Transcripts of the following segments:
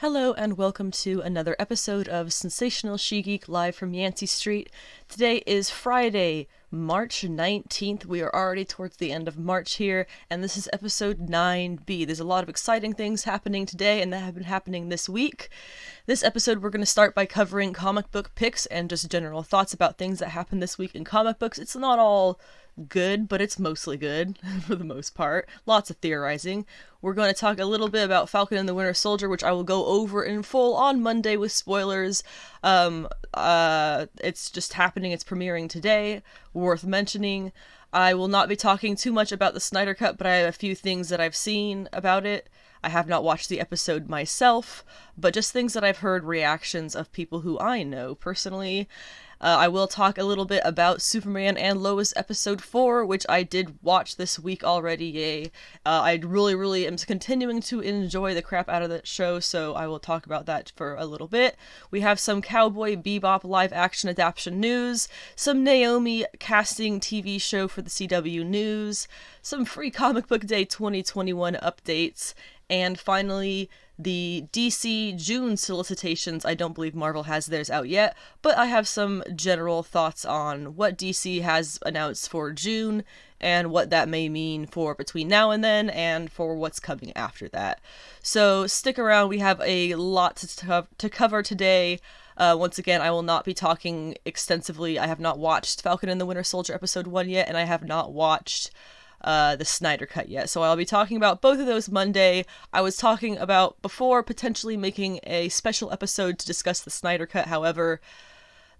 Hello and welcome to another episode of Sensational She-Geek live from Yancey Street. Today is Friday, March 19th. We are already towards the end of March here, and this is episode 9B. There's a lot of exciting things happening today and that have been happening this week. This episode we're going to start by covering comic book picks and just general thoughts about things that happened this week in comic books. It's not all good, but it's mostly good for the most part. Lots of theorizing. We're going to talk a little bit about Falcon and the Winter Soldier, which I will go over in full on Monday with spoilers. It's just happening. It's premiering today. Worth mentioning. I will not be talking too much about the Snyder Cut, but I have a few things that I've seen about it. I have not watched the episode myself, but just things that I've heard reactions of people who I know personally. I will talk a little bit about Superman and Lois episode 4, which I did watch this week already, yay. I really am continuing to enjoy the crap out of that show, so I will talk about that for a little bit. We have some Cowboy Bebop live action adaptation news, some Naomi Casting TV show for the CW news, some free Comic Book Day 2021 updates, and finally, the DC June Solicitations. I don't believe Marvel has theirs out yet, but I have some general thoughts on what DC has announced for June and what that may mean for between now and then and for what's coming after that. So stick around, we have a lot to cover today. Once again, I will not be talking extensively. I have not watched Falcon and the Winter Soldier episode 1 yet, and I have not watched the Snyder Cut yet, so I'll be talking about both of those Monday. I was talking about before potentially making a special episode to discuss the Snyder Cut. However,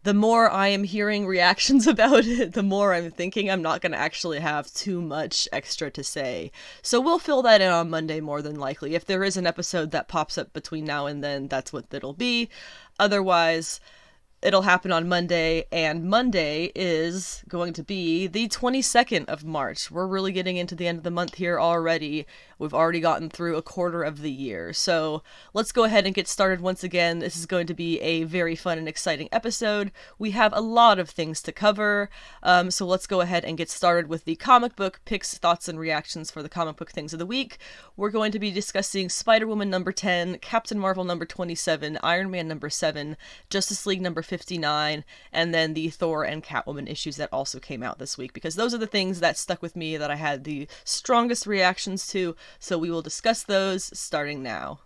the more I am hearing reactions about it, the more I'm thinking I'm not going to actually have too much extra to say. So we'll fill that in on Monday more than likely. If there is an episode that pops up between now and then, that's what it'll be. Otherwise, it'll happen on Monday, and Monday is going to be the 22nd of March. We're really getting into the end of the month here already. We've already gotten through a quarter of the year. So let's go ahead and get started once again. This is going to be a very fun and exciting episode. We have a lot of things to cover, so let's go ahead and get started with the comic book picks, thoughts, and reactions for the comic book things of the week. We're going to be discussing Spider-Woman number 10, Captain Marvel number 27, Iron Man number 7, Justice League number 59, and then the Thor and Catwoman issues that also came out this week, because those are the things that stuck with me that I had the strongest reactions to, so we will discuss those starting now.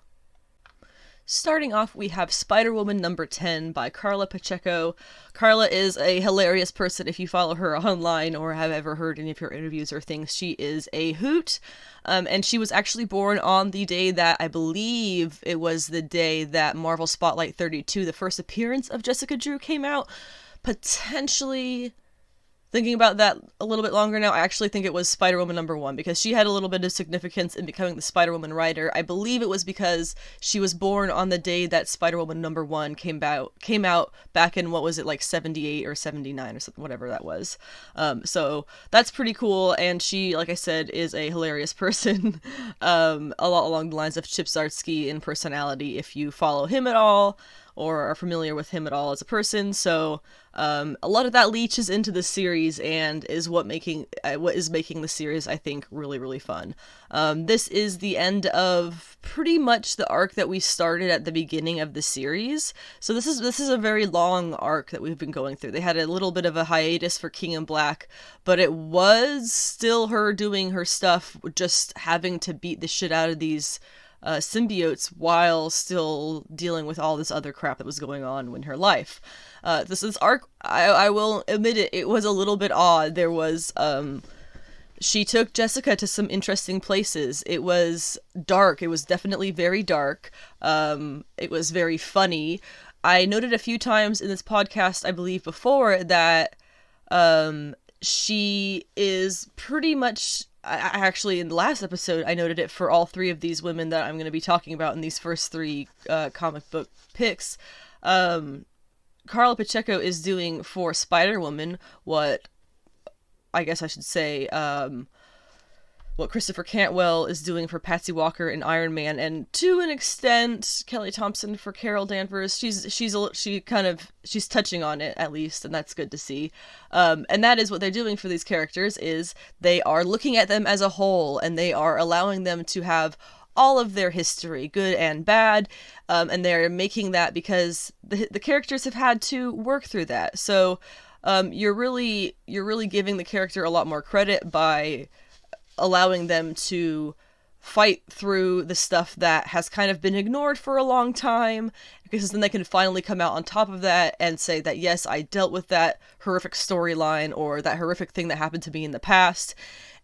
Starting off, we have Spider-Woman number 10 by Carla Pacheco. Carla is a hilarious person. If you follow her online or have ever heard any of her interviews or things, she is a hoot. And she was actually born on the day that, I believe it was the day that Marvel Spotlight 32, the first appearance of Jessica Drew, came out. Potentially, thinking about that a little bit longer now, I actually think it was Spider-Woman number 1, because she had a little bit of significance in becoming the Spider-Woman writer. I believe it was because she was born on the day that Spider-Woman number 1 came out back in, what was it, like 78 or 79 or something, whatever that was. So that's pretty cool, and she, like I said, is a hilarious person. A lot along the lines of Chip Zdarsky in personality, if you follow him at all or are familiar with him at all as a person. So a lot of that leaches into the series and is what is making the series, I think, really fun. This is the end of pretty much the arc that we started at the beginning of the series. So this is a very long arc that we've been going through. They had a little bit of a hiatus for King in Black, but it was still her doing her stuff, just having to beat the shit out of these symbiotes while still dealing with all this other crap that was going on in her life. This arc, I will admit it was a little bit odd. There was, she took Jessica to some interesting places. It was dark. It was definitely very dark. It was very funny. I noted a few times in this podcast, I believe before, that she is pretty much, I actually, in the last episode, I noted it for all three of these women that I'm going to be talking about in these first three comic book picks. Carla Pacheco is doing for Spider-Woman what, I guess I should say, what Christopher Cantwell is doing for Patsy Walker in Iron Man, and to an extent, Kelly Thompson for Carol Danvers. She's touching on it, at least, and that's good to see. And that is what they're doing for these characters, is they are looking at them as a whole, and they are allowing them to have all of their history, good and bad, and they're making that because the characters have had to work through that. So you're really giving the character a lot more credit by allowing them to fight through the stuff that has kind of been ignored for a long time, because then they can finally come out on top of that and say that, yes, I dealt with that horrific storyline or that horrific thing that happened to me in the past,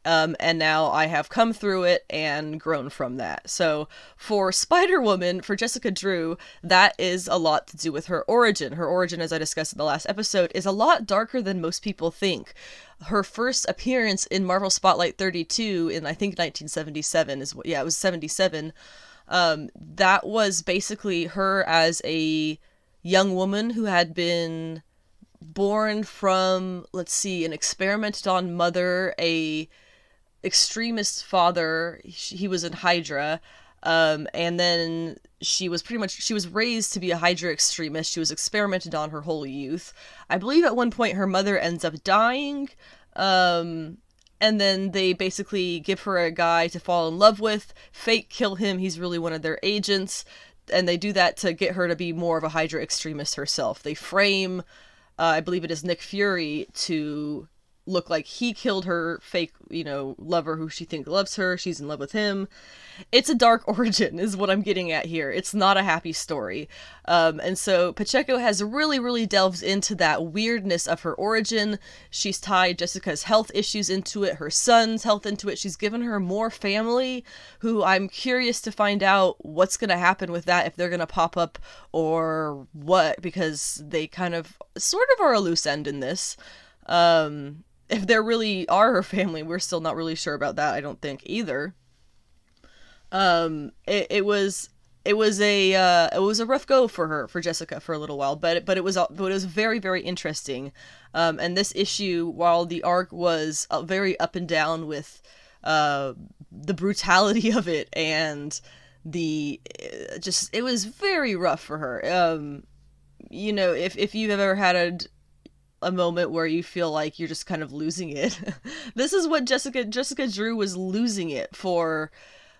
and now I have come through it and grown from that. So for Spider-Woman, for Jessica Drew, that is a lot to do with her origin. Her origin, as I discussed in the last episode, is a lot darker than most people think. Her first appearance in Marvel Spotlight 32 in, I think, 1977 it was 77. That was basically her as a young woman who had been born from, an experimented on mother, a extremist father. He was in Hydra, and then she was raised to be a Hydra extremist. She was experimented on her whole youth. I believe at one point her mother ends up dying, and then they basically give her a guy to fall in love with, fake kill him, he's really one of their agents, and they do that to get her to be more of a Hydra extremist herself. They frame, I believe it is Nick Fury, to look like he killed her fake, lover who she thinks loves her. She's in love with him. It's a dark origin is what I'm getting at here. It's not a happy story. And so Pacheco has really delved into that weirdness of her origin. She's tied Jessica's health issues into it, her son's health into it. She's given her more family, who I'm curious to find out what's going to happen with that, if they're going to pop up or what, because they kind of sort of are a loose end in this. If there really are her family, we're still not really sure about that, I don't think, either. It was a rough go for Jessica for a little while, but it was very interesting. And this issue, while the arc was very up and down with the brutality of it and it was very rough for her. If you've ever had a moment where you feel like you're just kind of losing it. This is what Jessica Drew was losing it for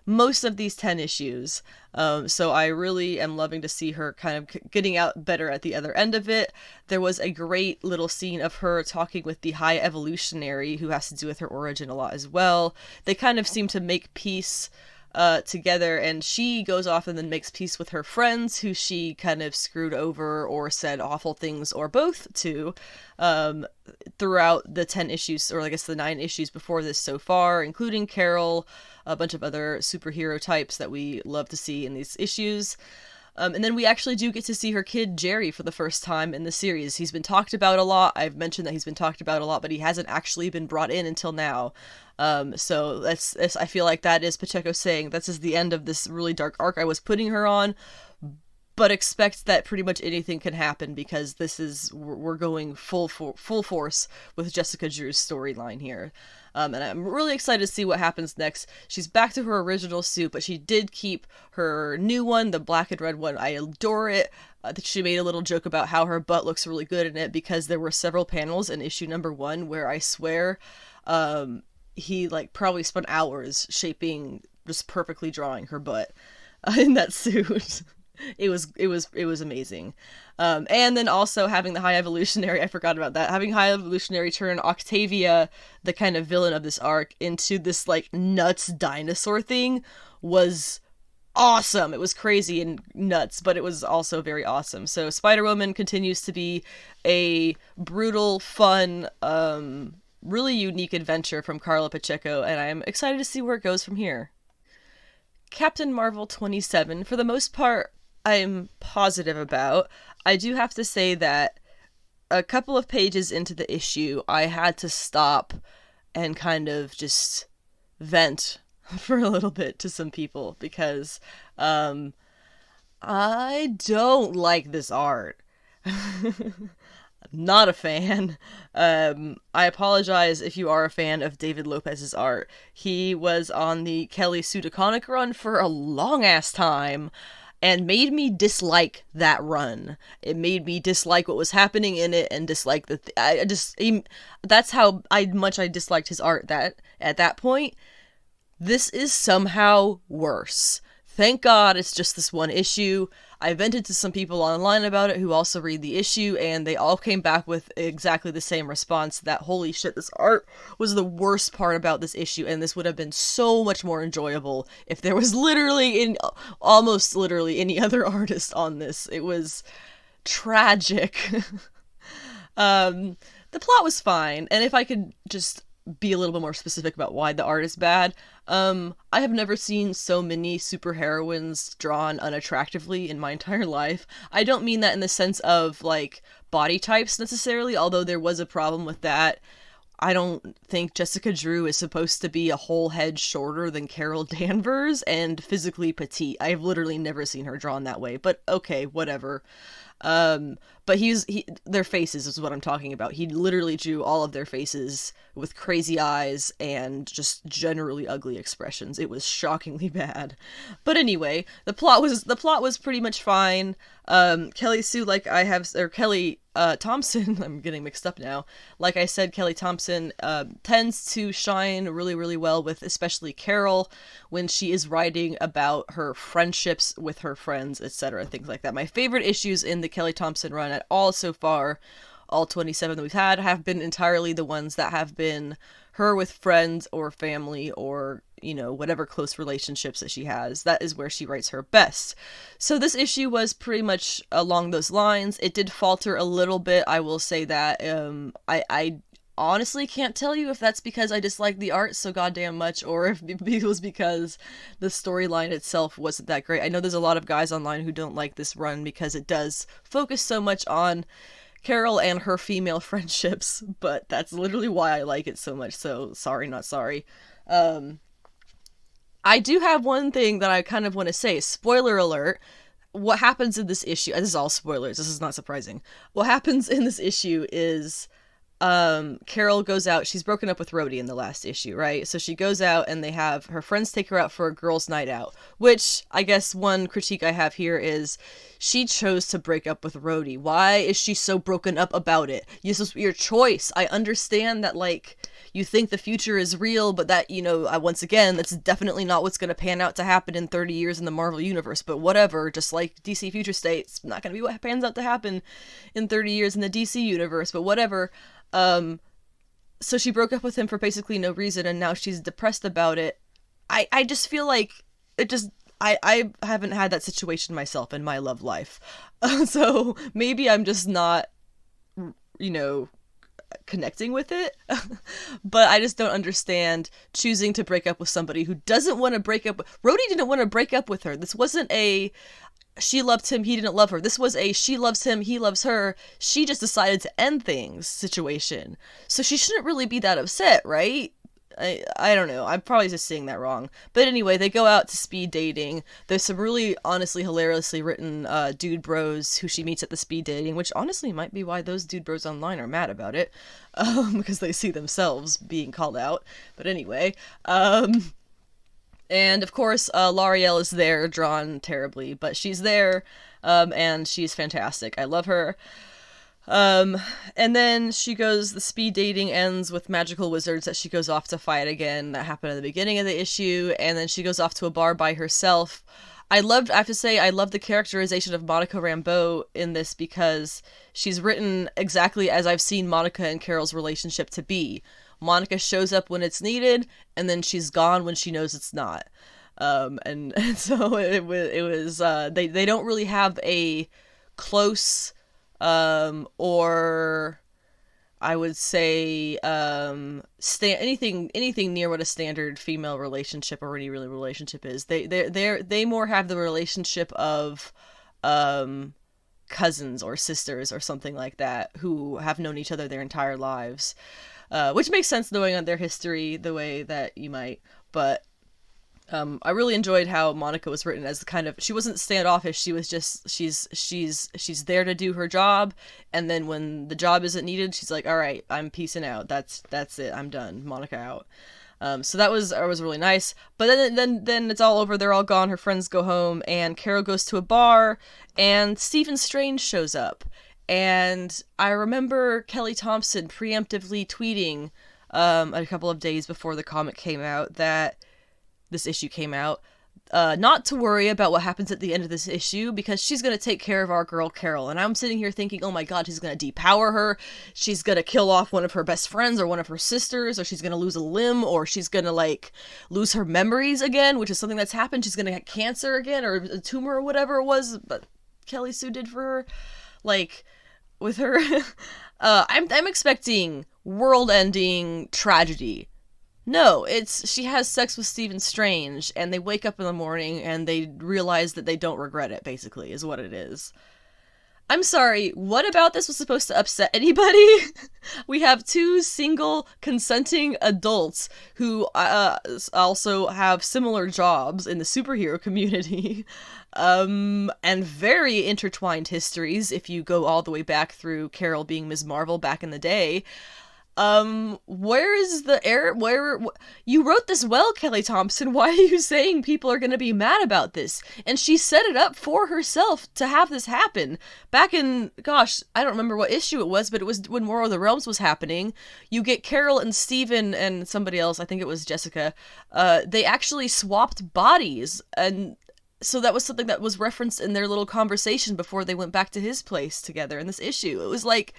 most of these 10 issues. So I really am loving to see her kind of getting out better at the other end of it. There was a great little scene of her talking with the High Evolutionary, who has to do with her origin a lot as well. They kind of seem to make peace together, and she goes off and then makes peace with her friends who she kind of screwed over or said awful things or both to throughout the 10 issues, or I guess the 9 issues before this so far, including Carol, a bunch of other superhero types that we love to see in these issues. And then we actually do get to see her kid, Jerry, for the first time in the series. He's been talked about a lot. I've mentioned that he's been talked about a lot, but he hasn't actually been brought in until now. So that's I feel like that is Pacheco saying this is the end of this really dark arc I was putting her on, but expect that pretty much anything can happen, because we're going full force with Jessica Drew's storyline here. And I'm really excited to see what happens next. She's back to her original suit, but she did keep her new one, the black and red one. I adore it. She made a little joke about how her butt looks really good in it, because there were several panels in issue number 1 where I swear he probably spent hours just perfectly drawing her butt in that suit. It was amazing. And then also having the High Evolutionary, I forgot about that, having High Evolutionary turn Octavia, the kind of villain of this arc, into this nuts dinosaur thing was awesome. It was crazy and nuts, but it was also very awesome. So Spider-Woman continues to be a brutal, fun, really unique adventure from Carla Pacheco, and I'm excited to see where it goes from here. Captain Marvel 27, for the most part, I'm positive about. I do have to say that a couple of pages into the issue, I had to stop and kind of just vent for a little bit to some people, because I don't like this art. Not a fan. I apologize if you are a fan of David Lopez's art. He was on the Kelly Sue DeConnick run for a long ass time, and made me dislike that run. It made me dislike what was happening in it, and dislike that's how much I disliked his art at that point. This is somehow worse. Thank God it's just this one issue. I vented to some people online about it who also read the issue, and they all came back with exactly the same response, that holy shit, this art was the worst part about this issue, and this would have been so much more enjoyable if there was almost literally any other artist on this. It was tragic. The plot was fine, and if I could just be a little bit more specific about why the art is bad, I have never seen so many superheroines drawn unattractively in my entire life. I don't mean that in the sense of, like, body types necessarily, although there was a problem with that. I don't think Jessica Drew is supposed to be a whole head shorter than Carol Danvers and physically petite. I've literally never seen her drawn that way, but okay, whatever. But their faces is what I'm talking about. He literally drew all of their faces with crazy eyes and just generally ugly expressions. It was shockingly bad. But anyway, the plot was pretty much fine. Kelly Thompson, I'm getting mixed up now. Like I said, Kelly Thompson tends to shine really, really well with especially Carol when she is writing about her friendships with her friends, etc., things like that. My favorite issues in the Kelly Thompson run at all so far, all 27 that we've had, have been entirely the ones that have been her with friends or family or, you know, whatever close relationships that she has. That is where she writes her best. So this issue was pretty much along those lines. It did falter a little bit, I will say that. I honestly can't tell you if that's because I dislike the art so goddamn much, or if it was because the storyline itself wasn't that great. I know there's a lot of guys online who don't like this run because it does focus so much on Carol and her female friendships, but that's literally why I like it so much, so sorry, not sorry. I do have one thing that I kind of want to say. Spoiler alert. What happens in this issue, this is all spoilers, this is not surprising. What happens in this issue is Carol goes out. She's broken up with Rhodey in the last issue, right? So she goes out and they have her friends take her out for a girls' night out, which I guess one critique I have here is she chose to break up with Rhodey. Why is she so broken up about it? This was your choice. I understand that, like, you think the future is real, but that, you know, once again, that's definitely not what's going to pan out to happen in 30 years in the Marvel Universe, but whatever, just like DC Future State, it's not going to be what pans out to happen in 30 years in the DC Universe, but whatever. So she broke up with him for basically no reason, and now she's depressed about it. I just feel like it just, I haven't had that situation myself in my love life. So maybe I'm just not, you know, connecting with it. But I just don't understand choosing to break up with somebody who doesn't want to break up. Rhodey didn't want to break up with her. This wasn't a she loved him, he didn't love her. This was a she loves him, he loves her. She just decided to end things situation. So she shouldn't really be that upset, right? I don't know. I'm probably just saying that wrong. But anyway, they go out to speed dating. There's some really, honestly, hilariously written dude bros who she meets at the speed dating, which honestly might be why those dude bros online are mad about it. Because they see themselves being called out. But anyway, and of course, L'Oreal is there, drawn terribly, but she's there, and she's fantastic. I love her. And then the speed dating ends with magical wizards that she goes off to fight again. That happened at the beginning of the issue, and then she goes off to a bar by herself. I have to say, I love the characterization of Monica Rambeau in this because she's written exactly as I've seen Monica and Carol's relationship to be. Monica shows up when it's needed, and then she's gone when she knows it's not. And so it was they don't really have a close, or I would say anything near what a standard female relationship or any really relationship is. They more have the relationship of cousins or sisters or something like that who have known each other their entire lives. Which makes sense knowing on their history the way that you might, but I really enjoyed how Monica was written as kind of, she wasn't standoffish, she was just, she's there to do her job, and then when the job isn't needed, she's like, all right, I'm peacing out, that's it, I'm done, Monica out. So that was really nice, but then it's all over, they're all gone, her friends go home, and Carol goes to a bar, and Stephen Strange shows up. And I remember Kelly Thompson preemptively tweeting a couple of days before the comic came out that this issue came out, not to worry about what happens at the end of this issue, because she's going to take care of our girl Carol. And I'm sitting here thinking, oh my god, she's going to depower her, she's going to kill off one of her best friends or one of her sisters, or she's going to lose a limb, or she's going to, like, lose her memories again, which is something that's happened. She's going to get cancer again, or a tumor, or whatever it was that Kelly Sue did for her. Like, with her, I'm expecting world-ending tragedy. No, it's she has sex with Stephen Strange, and they wake up in the morning and they realize that they don't regret it, basically, is what it is. I'm sorry, what about this was supposed to upset anybody? We have two single, consenting adults who also have similar jobs in the superhero community, and very intertwined histories, if you go all the way back through Carol being Ms. Marvel back in the day. Where is the error? You wrote this well, Kelly Thompson. Why are you saying people are gonna be mad about this? And she set it up for herself to have this happen. Back in, gosh, I don't remember what issue it was, but it was when War of the Realms was happening. You get Carol and Steven and somebody else, I think it was Jessica, they actually swapped bodies, and so that was something that was referenced in their little conversation before they went back to his place together in this issue. It was like,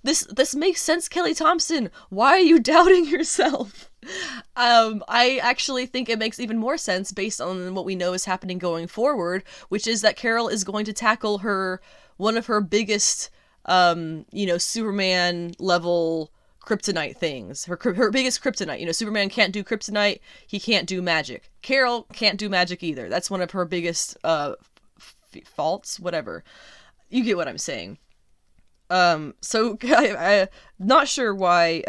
This makes sense, Kelly Thompson. Why are you doubting yourself? I actually think it makes even more sense based on what we know is happening going forward, which is that Carol is going to tackle one of her biggest, Superman level kryptonite things. Her biggest kryptonite. Superman can't do kryptonite. He can't do magic. Carol can't do magic either. That's one of her biggest faults. Whatever. You get what I'm saying. So I'm not sure why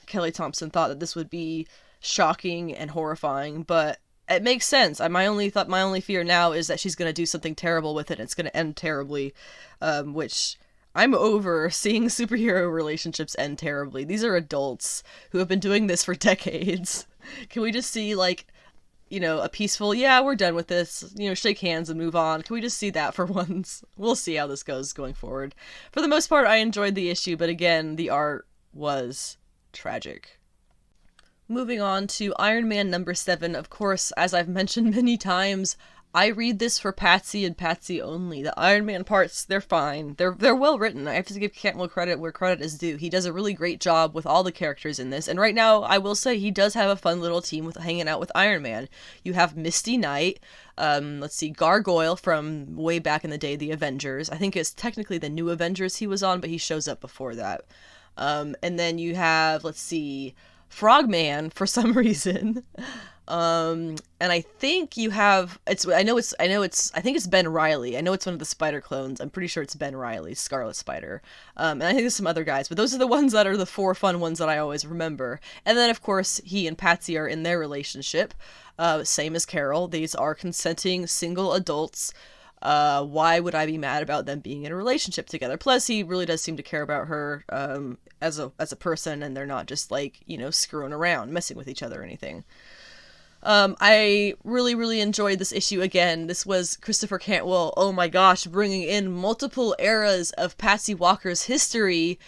Kelly Thompson thought that this would be shocking and horrifying, but it makes sense. My only fear now is that she's going to do something terrible with it, and it's going to end terribly, which I'm over seeing superhero relationships end terribly. These are adults who have been doing this for decades. Can we just see, like, a peaceful, yeah, we're done with this, shake hands and move on? Can we just see that for once? We'll see how this goes going forward. For the most part, I enjoyed the issue, but again, the art was tragic. Moving on to Iron Man number 7. Of course, as I've mentioned many times, I read this for Patsy and Patsy only. The Iron Man parts, they're fine. They're well written. I have to give Cantwell credit where credit is due. He does a really great job with all the characters in this. And right now, I will say he does have a fun little team with hanging out with Iron Man. You have Misty Knight, Gargoyle from way back in the day, the Avengers. I think it's technically the New Avengers he was on, but he shows up before that. And then you have, Frogman for some reason. And I think you have, I think it's Ben Reilly. I know it's one of the Spider clones. I'm pretty sure it's Ben Reilly, Scarlet Spider. And I think there's some other guys, but those are the ones that are the 4 fun ones that I always remember. And then, of course, he and Patsy are in their relationship. Same as Carol. These are consenting single adults. Why would I be mad about them being in a relationship together? Plus, he really does seem to care about her, as a person, and they're not just, screwing around, messing with each other or anything. I really, really enjoyed this issue again. This was Christopher Cantwell, oh my gosh, bringing in multiple eras of Patsy Walker's history,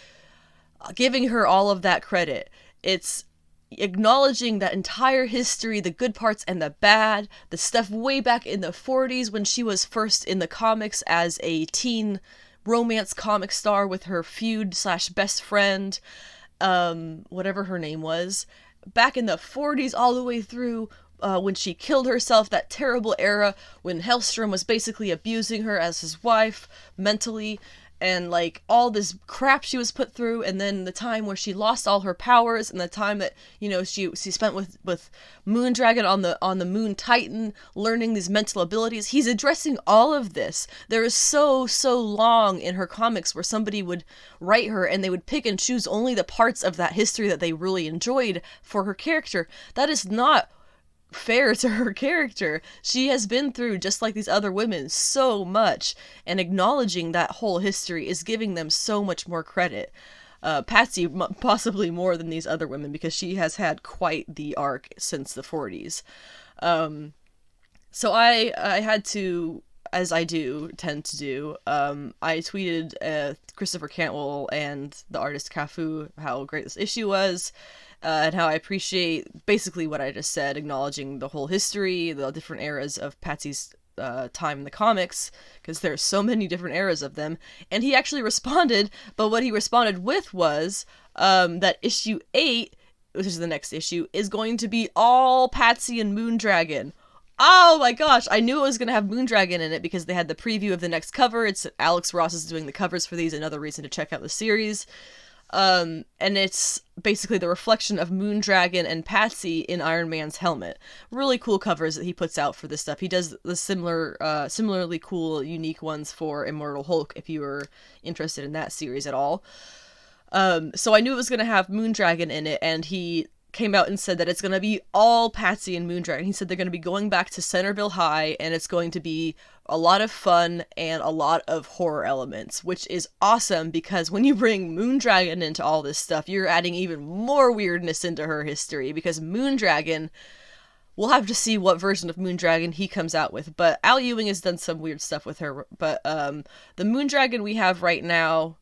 giving her all of that credit. It's acknowledging that entire history, the good parts and the bad, the stuff way back in the 40s when she was first in the comics as a teen romance comic star with her feud/best friend, whatever her name was. Back in the 40s all the way through when she killed herself, that terrible era when Hellstrom was basically abusing her as his wife mentally, and all this crap she was put through, and then the time where she lost all her powers, and the time that she spent with Moondragon on the Moon Titan, learning these mental abilities. He's addressing all of this. There is so long in her comics where somebody would write her and they would pick and choose only the parts of that history that they really enjoyed for her character. That is not fair to her character. She has been through, just like these other women, so much, and acknowledging that whole history is giving them so much more credit. Patsy possibly more than these other women, because she has had quite the arc since the 40s. So I had to as I tend to do, I tweeted Christopher Cantwell and the artist Cafu how great this issue was, and how I appreciate basically what I just said, acknowledging the whole history, the different eras of Patsy's time in the comics, because there's so many different eras of them. And he actually responded, but what he responded with was that issue 8, which is the next issue, is going to be all Patsy and Moondragon. Oh my gosh, I knew it was going to have Moondragon in it because they had the preview of the next cover. It's Alex Ross is doing the covers for these, another reason to check out the series. And it's basically the reflection of Moondragon and Patsy in Iron Man's helmet. Really cool covers that he puts out for this stuff. He does the similarly cool, unique ones for Immortal Hulk, if you were interested in that series at all. So I knew it was going to have Moondragon in it, and he came out and said that it's going to be all Patsy and Moondragon. He said they're going to be going back to Centerville High, and it's going to be a lot of fun and a lot of horror elements, which is awesome because when you bring Moondragon into all this stuff, you're adding even more weirdness into her history, because Moondragon, we'll have to see what version of Moondragon he comes out with, but Al Ewing has done some weird stuff with her, but the Moondragon we have right now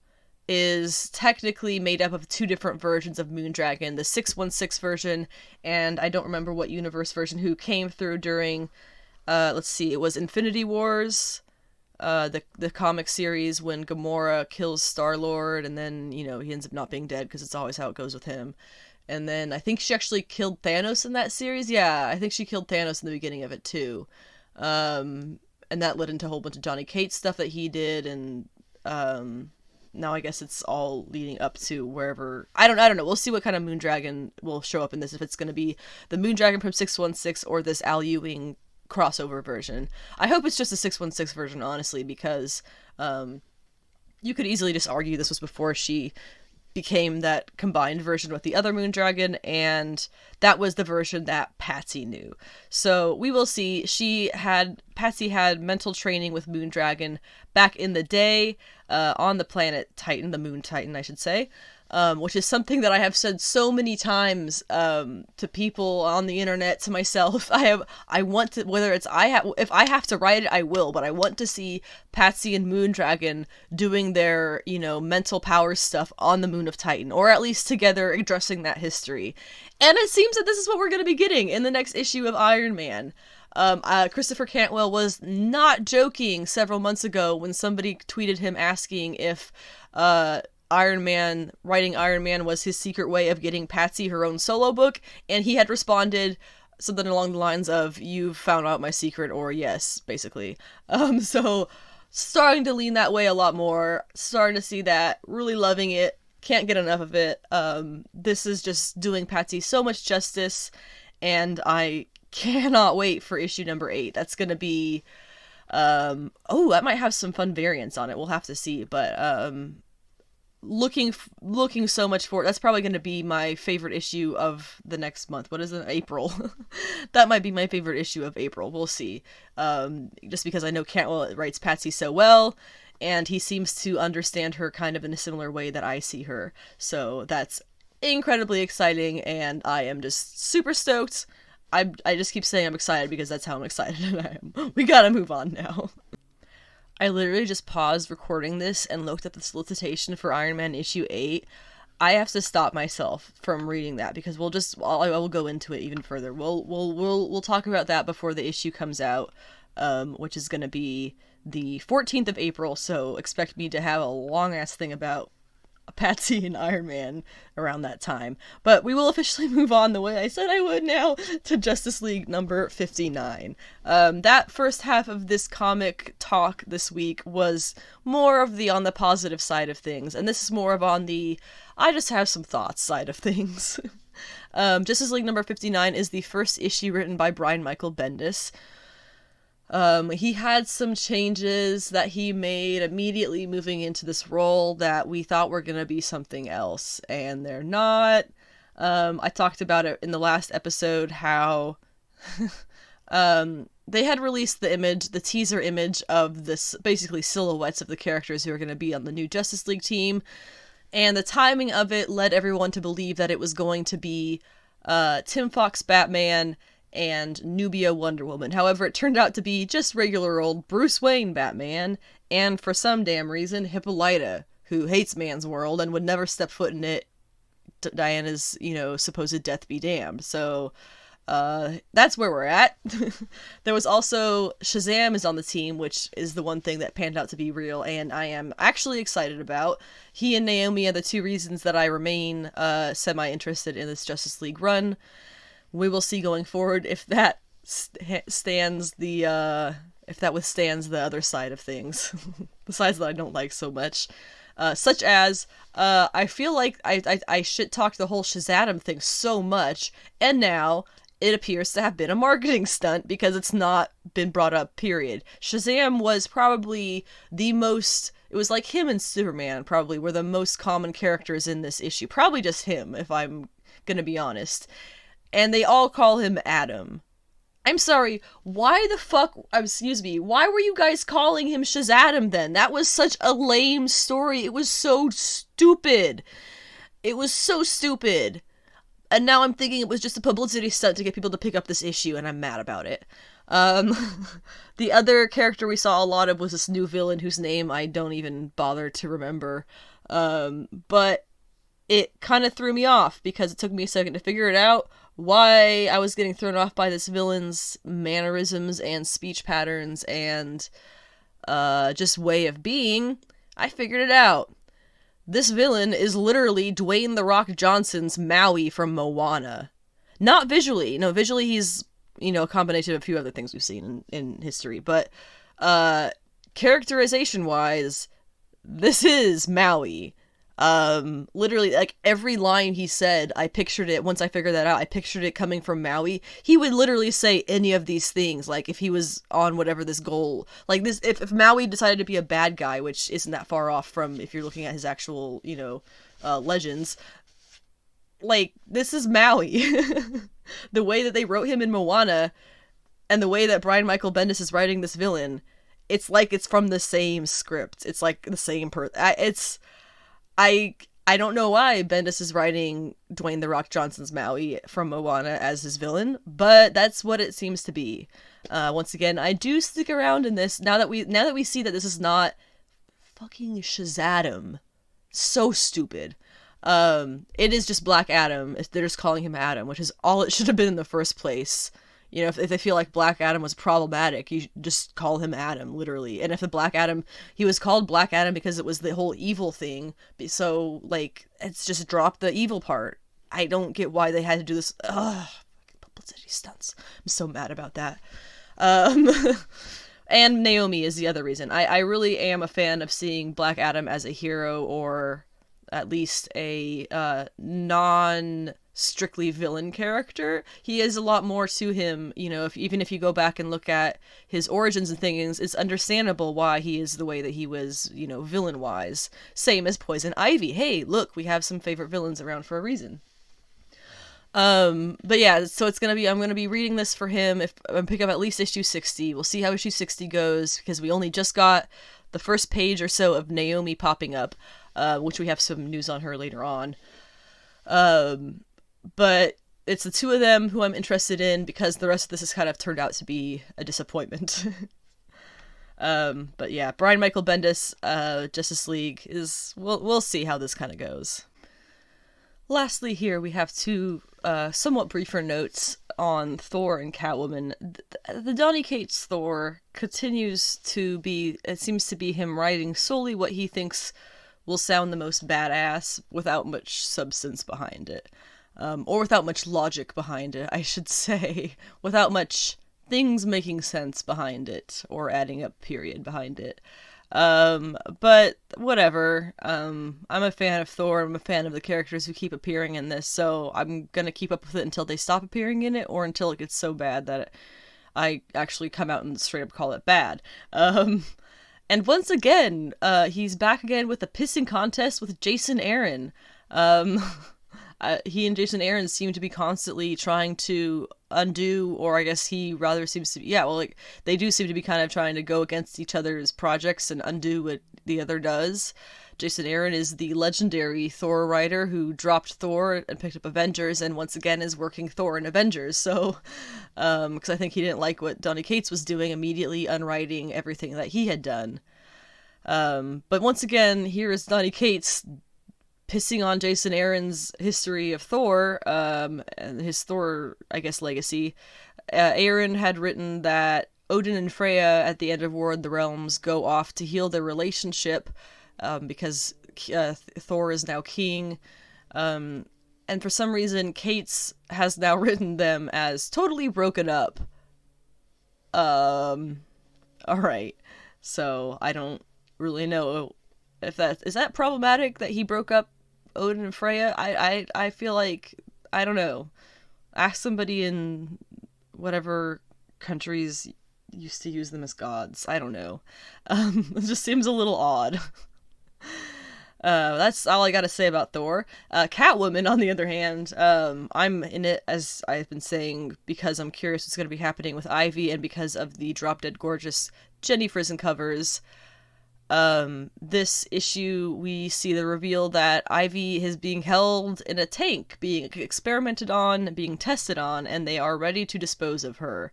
is technically made up of 2 different versions of Moondragon, the 616 version, and I don't remember what universe version, who came through during, let's see, it was Infinity Wars, the comic series, when Gamora kills Star-Lord, and then, you know, he ends up not being dead, because it's always how it goes with him. And then I think she actually killed Thanos in that series. Yeah, I think she killed Thanos in the beginning of it, too. And that led into a whole bunch of Johnny Cage stuff that he did, and, now I guess it's all leading up to wherever, I don't know, we'll see what kind of Moondragon will show up in this, if it's going to be the Moondragon from 616 or this Al Ewing crossover version. I hope it's just a 616 version, honestly, because you could easily just argue this was before she became that combined version with the other Moondragon, and that was the version that Patsy knew. So we will see. Patsy had mental training with Moondragon back in the day, on the planet Titan, the Moon Titan, I should say, which is something that I have said so many times to people on the internet, to myself. I want to, whether it's if I have to write it, I will, but I want to see Patsy and Moondragon doing their, you know, mental power stuff on the moon of Titan, or at least together addressing that history. And it seems that this is what we're going to be getting in the next issue of Iron Man. Christopher Cantwell was not joking several months ago when somebody tweeted him asking if writing Iron Man was his secret way of getting Patsy her own solo book, and he had responded something along the lines of, "You've found out my secret," or yes, basically. So starting to lean that way a lot more, starting to see that, really loving it, can't get enough of it. This is just doing Patsy so much justice, and I cannot wait for issue number 8. That's gonna be, that might have some fun variants on it. We'll have to see, but looking so much for it. That's probably going to be my favorite issue of the next month. What is it? April. That might be my favorite issue of April. We'll see. Just because I know Cantwell writes Patsy so well, and he seems to understand her kind of in a similar way that I see her. So that's incredibly exciting, and I am just super stoked. I just keep saying I'm excited because that's how I'm excited I am. We gotta move on now. I literally just paused recording this and looked at the solicitation for Iron Man issue 8. I have to stop myself from reading that because I will go into it even further. We'll talk about that before the issue comes out, which is going to be the 14th of April. So expect me to have a long ass thing about Patsy and Iron Man around that time. But we will officially move on the way I said I would now to Justice League number 59. That first half of this comic talk this week was more of the on the positive side of things, and this is more of on the I just have some thoughts side of things. Justice League number 59 is the first issue written by Brian Michael Bendis. He had some changes that he made immediately moving into this role that we thought were going to be something else, and they're not. I talked about it in the last episode, how they had released the teaser image of this, basically silhouettes of the characters who are going to be on the new Justice League team, and the timing of it led everyone to believe that it was going to be Tim Fox Batman and Nubia Wonder Woman. However, it turned out to be just regular old Bruce Wayne Batman, and for some damn reason, Hippolyta, who hates man's world and would never step foot in it. Diana's, supposed death be damned. So, that's where we're at. There was also Shazam is on the team, which is the one thing that panned out to be real, and I am actually excited about. He and Naomi are the two reasons that I remain semi-interested in this Justice League run. We will see going forward if that withstands the other side of things, the sides that I don't like so much. Such as, I feel like I shit-talked the whole Shazam thing so much, and now it appears to have been a marketing stunt because it's not been brought up, period. Shazam was probably it was like him and Superman probably were the most common characters in this issue. Probably just him, if I'm gonna be honest. And they all call him Adam. I'm sorry, why were you guys calling him Shazam then? That was such a lame story. It was so stupid. And now I'm thinking it was just a publicity stunt to get people to pick up this issue, and I'm mad about it. The other character we saw a lot of was this new villain whose name I don't even bother to remember. But it kind of threw me off because it took me a second to figure it out why I was getting thrown off by this villain's mannerisms and speech patterns and just way of being. I figured it out. This villain is literally Dwayne "The Rock" Johnson's Maui from Moana. Not visually. No, visually he's, a combination of a few other things we've seen in history. But characterization-wise, this is Maui. Literally, like, every line he said, I pictured it, once I figured that out, I pictured it coming from Maui. He would literally say any of these things, like, if he was on whatever this goal, like, this, if Maui decided to be a bad guy, which isn't that far off from, if you're looking at his actual, legends, like, this is Maui. The way that they wrote him in Moana, and the way that Brian Michael Bendis is writing this villain, it's like it's from the same script. It's like the same I don't know why Bendis is writing Dwayne "The Rock" Johnson's Maui from Moana as his villain, but that's what it seems to be. Once again, I do stick around in this now that we see that this is not fucking Shazam. So stupid. It is just Black Adam. They're just calling him Adam, which is all it should have been in the first place. If they feel like Black Adam was problematic, you just call him Adam, literally. And if the Black Adam, he was called Black Adam because it was the whole evil thing. So, like, it's just dropped the evil part. I don't get why they had to do this. Ugh, publicity stunts. I'm so mad about that. And Naomi is the other reason. I really am a fan of seeing Black Adam as a hero, or at least a non-strictly villain character. He has a lot more to him, even if you go back and look at his origins and things, it's understandable why he is the way that he was, villain-wise. Same as Poison Ivy. Hey, look, we have some favorite villains around for a reason. But yeah, so I'm gonna be reading this for him. If I pick up at least issue 60, we'll see how issue 60 goes, because we only just got the first page or so of Naomi popping up, which we have some news on her later on. But it's the two of them who I'm interested in, because the rest of this has kind of turned out to be a disappointment. But yeah, Brian Michael Bendis, Justice League we'll see how this kind of goes. Lastly, here we have two somewhat briefer notes on Thor and Catwoman. The Donny Cates Thor continues to be, it seems to be him writing solely what he thinks will sound the most badass without much substance behind it. Or without much logic behind it, I should say. Without much things making sense behind it, or adding up period behind it. But whatever. I'm a fan of Thor. I'm a fan of the characters who keep appearing in this, so I'm gonna keep up with it until they stop appearing in it, or until it gets so bad that I actually come out and straight up call it bad. And once again, he's back again with a pissing contest with Jason Aaron. he and Jason Aaron seem to be constantly trying to undo, or I guess he rather seems to be, yeah, well, like, they do seem to be kind of trying to go against each other's projects and undo what the other does. Jason Aaron is the legendary Thor writer who dropped Thor and picked up Avengers, and once again is working Thor in Avengers. So, because I think he didn't like what Donny Cates was doing, immediately unwriting everything that he had done. But once again, here is Donny Cates pissing on Jason Aaron's history of Thor, and his Thor, I guess, legacy. Aaron had written that Odin and Freya at the end of War of the Realms go off to heal their relationship, because Thor is now king. And for some reason, Cates has now written them as totally broken up. Alright. So, I don't really know if is that problematic that he broke up Odin and Freya. I feel like, I don't know, ask somebody in whatever countries used to use them as gods. I don't know. It just seems a little odd. That's all I gotta say about Thor. Catwoman, on the other hand, I'm in it, as I've been saying, because I'm curious what's gonna be happening with Ivy, and because of the Drop Dead Gorgeous Jenny Frison covers. This issue, we see the reveal that Ivy is being held in a tank, being experimented on, being tested on, and they are ready to dispose of her.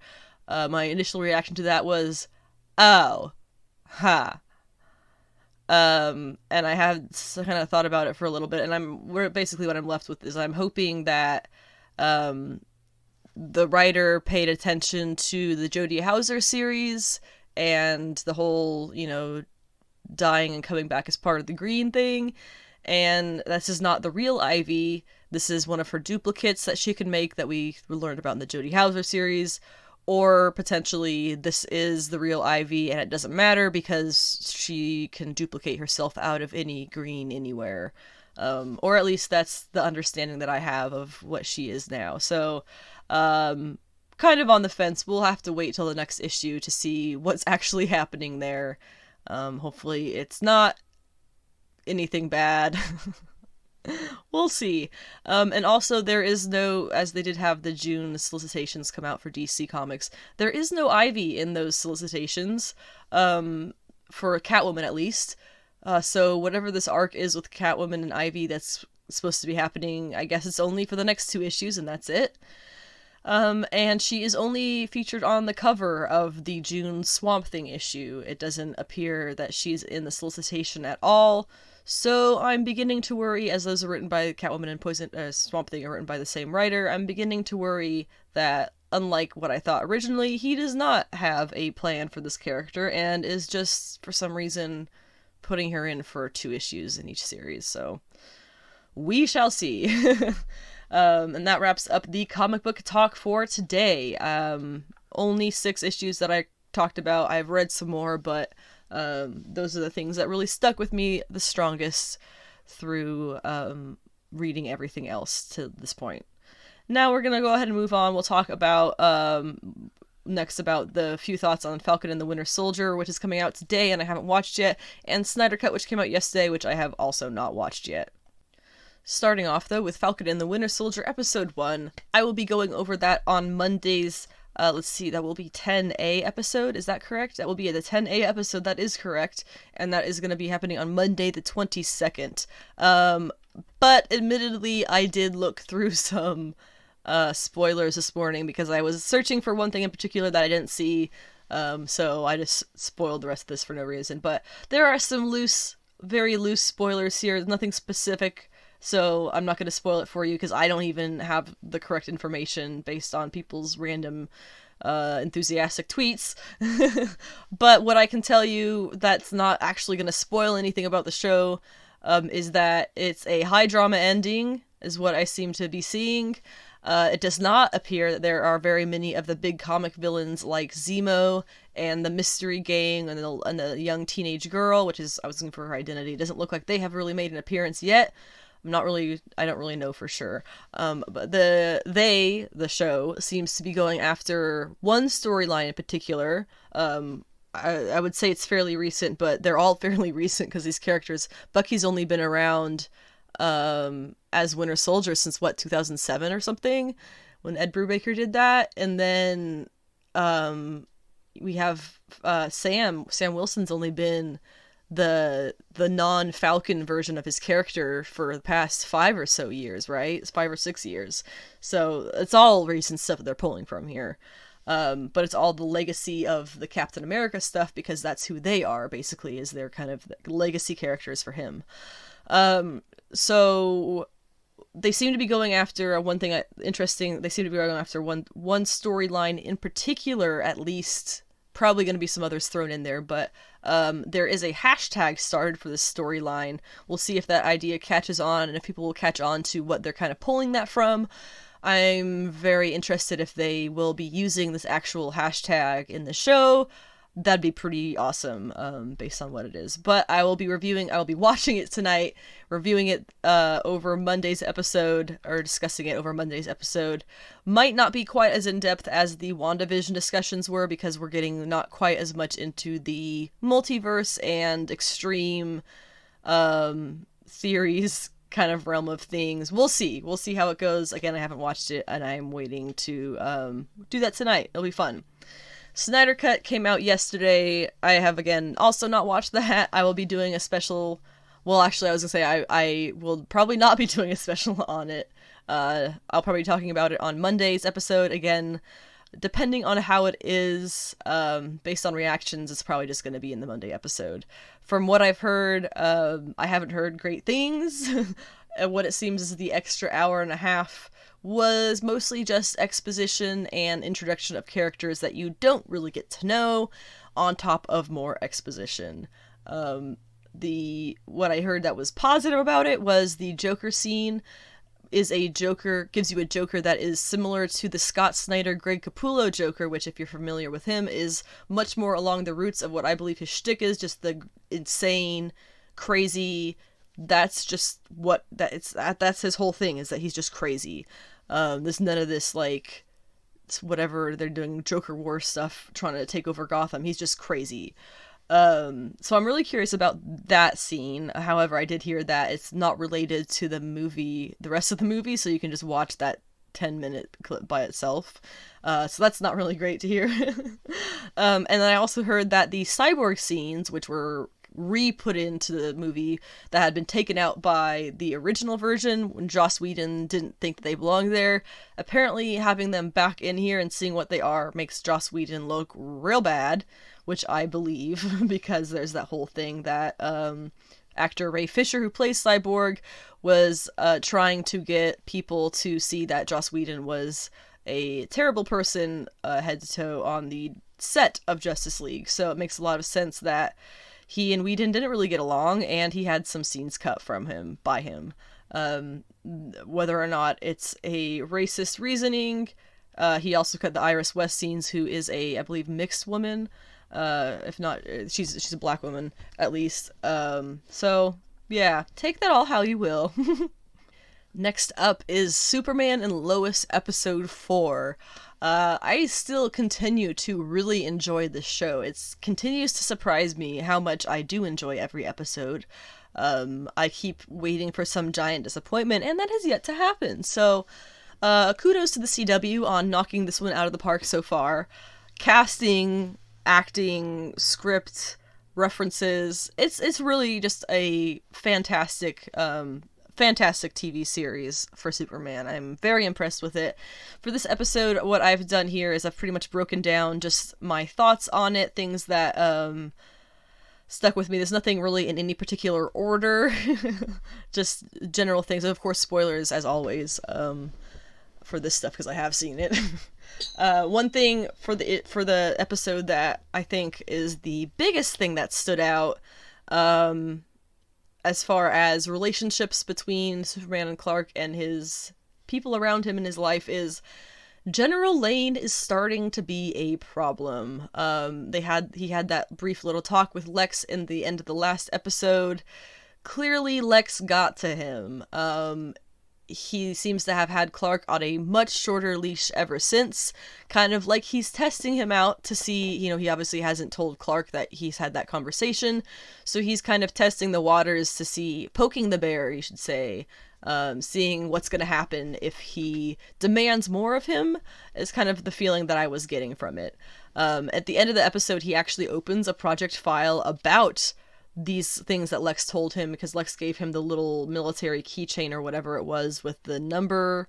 My initial reaction to that was, oh, ha. And I had kind of thought about it for a little bit, and basically what I'm left with is I'm hoping that, the writer paid attention to the Jodie Hauser series, and the whole, dying and coming back as part of the Green thing, and this is not the real Ivy. This is one of her duplicates that she can make that we learned about in the Jodie Hauser series, or potentially this is the real Ivy and it doesn't matter because she can duplicate herself out of any Green anywhere, or at least that's the understanding that I have of what she is now. So kind of on the fence. We'll have to wait till the next issue to see what's actually happening there. Hopefully it's not anything bad. We'll see. And also there is no, as they did have the June solicitations come out for DC Comics, there is no Ivy in those solicitations, for Catwoman at least. So whatever this arc is with Catwoman and Ivy that's supposed to be happening, I guess it's only for the next 2 issues and that's it. And she is only featured on the cover of the June Swamp Thing issue. It doesn't appear that she's in the solicitation at all, so I'm beginning to worry, as those are written by Catwoman and Swamp Thing are written by the same writer, I'm beginning to worry that, unlike what I thought originally, he does not have a plan for this character, and is just, for some reason, putting her in for 2 issues in each series, so we shall see. And that wraps up the comic book talk for today. Only 6 issues that I talked about. I've read some more, but those are the things that really stuck with me the strongest through reading everything else to this point. Now we're going to go ahead and move on. We'll talk about next about the few thoughts on Falcon and the Winter Soldier, which is coming out today and I haven't watched yet, and Snyder Cut, which came out yesterday, which I have also not watched yet. Starting off, though, with Falcon and the Winter Soldier Episode 1. I will be going over that on Monday's, let's see, that will be 10A episode, is that correct? That will be the 10A episode, that is correct, and that is going to be happening on Monday the 22nd. But, admittedly, I did look through some spoilers this morning, because I was searching for one thing in particular that I didn't see, so I just spoiled the rest of this for no reason. But there are some very loose spoilers here, nothing specific. So I'm not going to spoil it for you because I don't even have the correct information based on people's random enthusiastic tweets. But what I can tell you that's not actually going to spoil anything about the show is that it's a high drama ending, is what I seem to be seeing. It does not appear that there are very many of the big comic villains like Zemo and the Mystery Gang and the young teenage girl, which is, I was looking for her identity. It doesn't look like they have really made an appearance yet. I don't really know for sure. But the show seems to be going after one storyline in particular. I would say it's fairly recent, but they're all fairly recent because these characters, Bucky's only been around as Winter Soldier since 2007 or something, when Ed Brubaker did that. And then we have Sam Wilson's only been the non-Falcon version of his character for the past 5 or so years, right? It's 5 or 6 years. So it's all recent stuff that they're pulling from here. But it's all the legacy of the Captain America stuff, because that's who they are, basically, is their kind of legacy characters for him. So they seem to be going after one thing interesting. They seem to be going after one storyline in particular, at least. Probably going to be some others thrown in there, but there is a hashtag started for this storyline. We'll see if that idea catches on and if people will catch on to what they're kind of pulling that from. I'm very interested if they will be using this actual hashtag in the show. That'd be pretty awesome, based on what it is. But I will be watching it tonight, reviewing it over Monday's episode, or discussing it over Monday's episode. Might not be quite as in-depth as the WandaVision discussions were, because we're getting not quite as much into the multiverse and extreme theories kind of realm of things. We'll see how it goes. Again, I haven't watched it, and I'm waiting to do that tonight. It'll be fun. Snyder Cut came out yesterday. I have, again, also not watched that. I will be doing a special... Well, actually, I was going to say I will probably not be doing a special on it. I'll probably be talking about it on Monday's episode. Again, depending on how it is, based on reactions, it's probably just going to be in the Monday episode. From what I've heard, I haven't heard great things. What it seems is the extra hour and a half was mostly just exposition and introduction of characters that you don't really get to know, on top of more exposition. What I heard that was positive about it was the Joker scene gives you a Joker that is similar to the Scott Snyder, Greg Capullo Joker, which, if you're familiar with him, is much more along the roots of what I believe his shtick is, just the insane, crazy. That's just that's his whole thing, is that he's just crazy. There's none of this, like, whatever they're doing, Joker War stuff, trying to take over Gotham. He's just crazy. So I'm really curious about that scene. However, I did hear that it's not related to the rest of the movie, so you can just watch that 10-minute clip by itself. So that's not really great to hear. And then I also heard that the cyborg scenes, which were re-put into the movie, that had been taken out by the original version when Joss Whedon didn't think that they belonged there. Apparently having them back in here and seeing what they are makes Joss Whedon look real bad, which I believe, because there's that whole thing that actor Ray Fisher, who plays Cyborg, was trying to get people to see that Joss Whedon was a terrible person, head to toe, on the set of Justice League. So it makes a lot of sense that he and Whedon didn't really get along, and he had some scenes cut by him. Whether or not it's a racist reasoning, he also cut the Iris West scenes, who is I believe, mixed woman. If not, she's a black woman, at least. So, yeah, take that all how you will. Next up is Superman and Lois episode 4. I still continue to really enjoy this show. It continues to surprise me how much I do enjoy every episode. I keep waiting for some giant disappointment, and that has yet to happen. So, kudos to the CW on knocking this one out of the park so far. Casting, acting, script, references. It's really just a fantastic TV series for Superman. I'm very impressed with it. For this episode, what I've done here is I've pretty much broken down just my thoughts on it, things that stuck with me. There's nothing really in any particular order, just general things. Of course, spoilers as always for this stuff, because I have seen it. One thing for the episode that I think is the biggest thing that stood out, as far as relationships between Superman and Clark and his people around him in his life, is General Lane is starting to be a problem. He had that brief little talk with Lex in the end of the last episode. Clearly Lex got to him. he seems to have had Clark on a much shorter leash ever since, kind of like he's testing him out to see, he obviously hasn't told Clark that he's had that conversation, so he's kind of testing the waters to see, poking the bear, you should say, seeing what's going to happen if he demands more of him, is kind of the feeling that I was getting from it. At the end of the episode, he actually opens a project file about these things that Lex told him, because Lex gave him the little military keychain or whatever it was with the number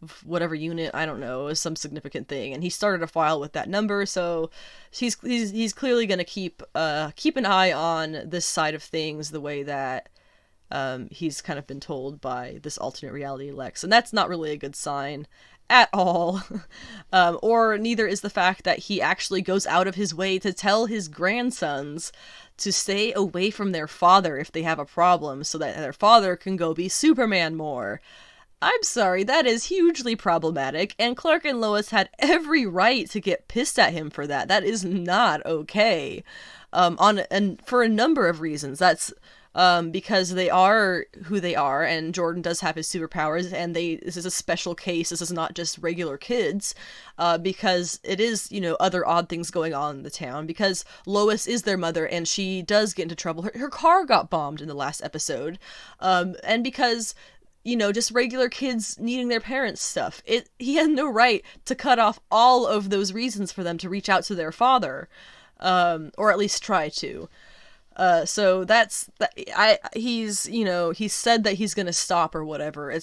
of whatever unit, I don't know, is some significant thing, and he started a file with that number, so he's clearly going to keep an eye on this side of things, the way that he's kind of been told by this alternate reality Lex, and that's not really a good sign at all. Or neither is the fact that he actually goes out of his way to tell his grandsons to stay away from their father if they have a problem, so that their father can go be Superman more. I'm sorry, that is hugely problematic, and Clark and Lois had every right to get pissed at him for that. That is not okay. And for a number of reasons. That's because they are who they are, and Jordan does have his superpowers, and this is a special case. This is not just regular kids, because it is, other odd things going on in the town, because Lois is their mother, and she does get into trouble. Her car got bombed in the last episode, and because, just regular kids needing their parents' stuff. He had no right to cut off all of those reasons for them to reach out to their father, or at least try to. So he's said that he's gonna stop or whatever.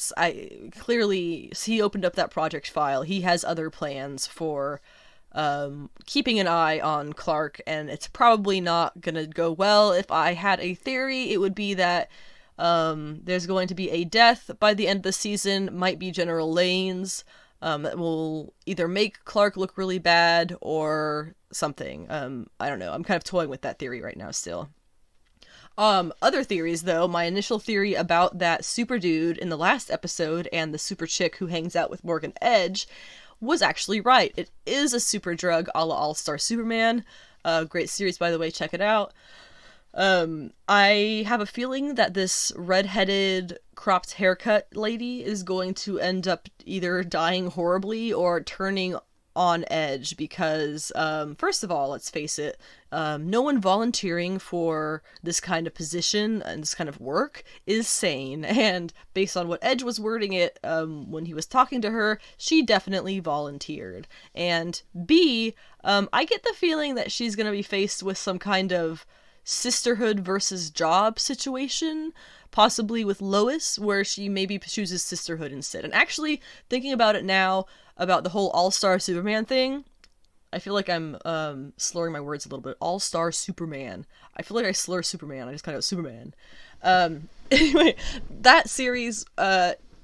Clearly he opened up that project file. He has other plans for, keeping an eye on Clark, and it's probably not gonna go well. If I had a theory, it would be that, there's going to be a death by the end of the season, might be General Lane's, that will either make Clark look really bad or something. I don't know. I'm kind of toying with that theory right now still. Other theories, though, my initial theory about that super dude in the last episode and the super chick who hangs out with Morgan Edge was actually right. It is a super drug a la All-Star Superman. Great series, by the way, check it out. I have a feeling that this redheaded cropped haircut lady is going to end up either dying horribly or turning on Edge, because, first of all, let's face it, no one volunteering for this kind of position and this kind of work is sane, and based on what Edge was wording it, when he was talking to her, she definitely volunteered. And B, I get the feeling that she's gonna be faced with some kind of sisterhood versus job situation, possibly with Lois, where she maybe chooses sisterhood instead. And actually, thinking about it now, about the whole All-Star Superman thing, I feel like I'm slurring my words a little bit. All-Star Superman. I feel like I slur Superman. I just kind of Superman. Anyway, that series,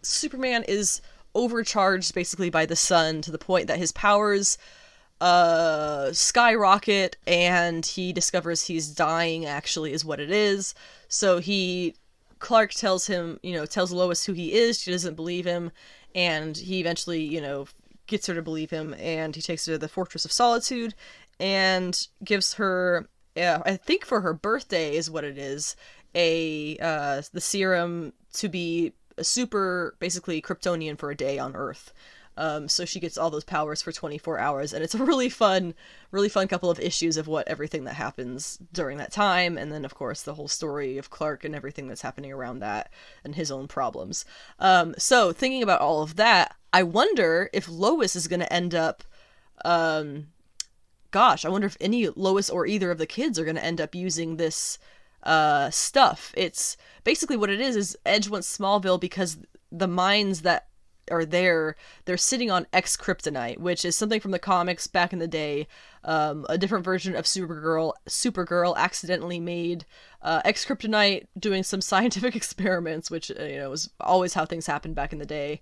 Superman is overcharged basically by the sun to the point that his powers skyrocket, and he discovers he's dying, actually, is what it is. So Clark tells Lois who he is. She doesn't believe him, and he eventually, gets her to believe him, and he takes her to the Fortress of Solitude and gives her, I think for her birthday is what it is, the serum to be a super, basically, Kryptonian for a day on Earth. So she gets all those powers for 24 hours, and it's a really fun couple of issues of everything that happens during that time, and then, of course, the whole story of Clark and everything that's happening around that, and his own problems. So, thinking about all of that, I wonder if Lois is going to end up, I wonder if any Lois or either of the kids are going to end up using this, stuff. It's, basically what it is Edge wants Smallville because the minds that are they're sitting on X-Kryptonite, which is something from the comics back in the day. A different version of Supergirl accidentally made X-Kryptonite doing some scientific experiments, which was always how things happened back in the day.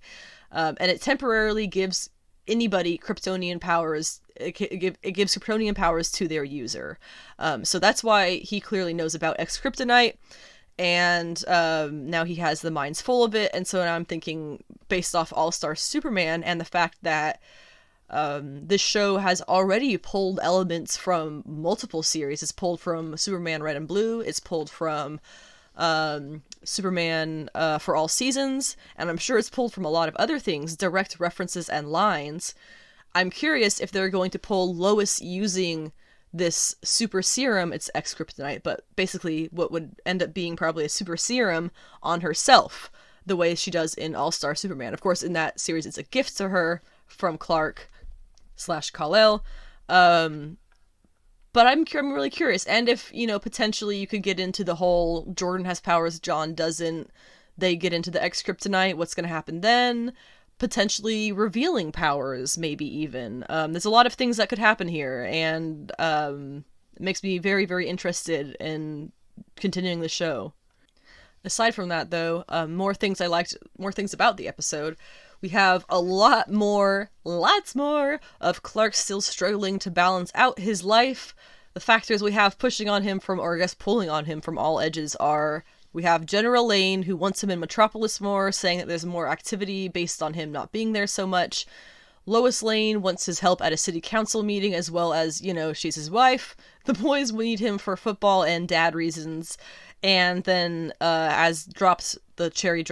And it temporarily gives anybody Kryptonian powers. It gives Kryptonian powers to their user. So that's why he clearly knows about X-Kryptonite. And now he has the minds full of it, and so now I'm thinking, based off All-Star Superman and the fact that this show has already pulled elements from multiple series. It's pulled from Superman Red and Blue, it's pulled from Superman for All Seasons, and I'm sure it's pulled from a lot of other things, direct references and lines. I'm curious if they're going to pull Lois using this super serum. It's X-Kryptonite, but basically what would end up being probably a super serum on herself, the way she does in All-Star Superman. Of course, in that series, it's a gift to her from Clark/Kal-El. But I'm really curious. And if, potentially you could get into the whole Jordan has powers, John doesn't. They get into the X-Kryptonite. What's going to happen then? Potentially revealing powers, maybe even. There's a lot of things that could happen here. And it makes me very, very interested in continuing the show. Aside from that, though, more things about the episode. We have lots more of Clark still struggling to balance out his life. The factors we have pushing on him from, or I guess pulling on him from all edges are, we have General Lane, who wants him in Metropolis more, saying that there's more activity based on him not being there so much. Lois Lane wants his help at a city council meeting, as well as, she's his wife. The boys need him for football and dad reasons. And then, as the seed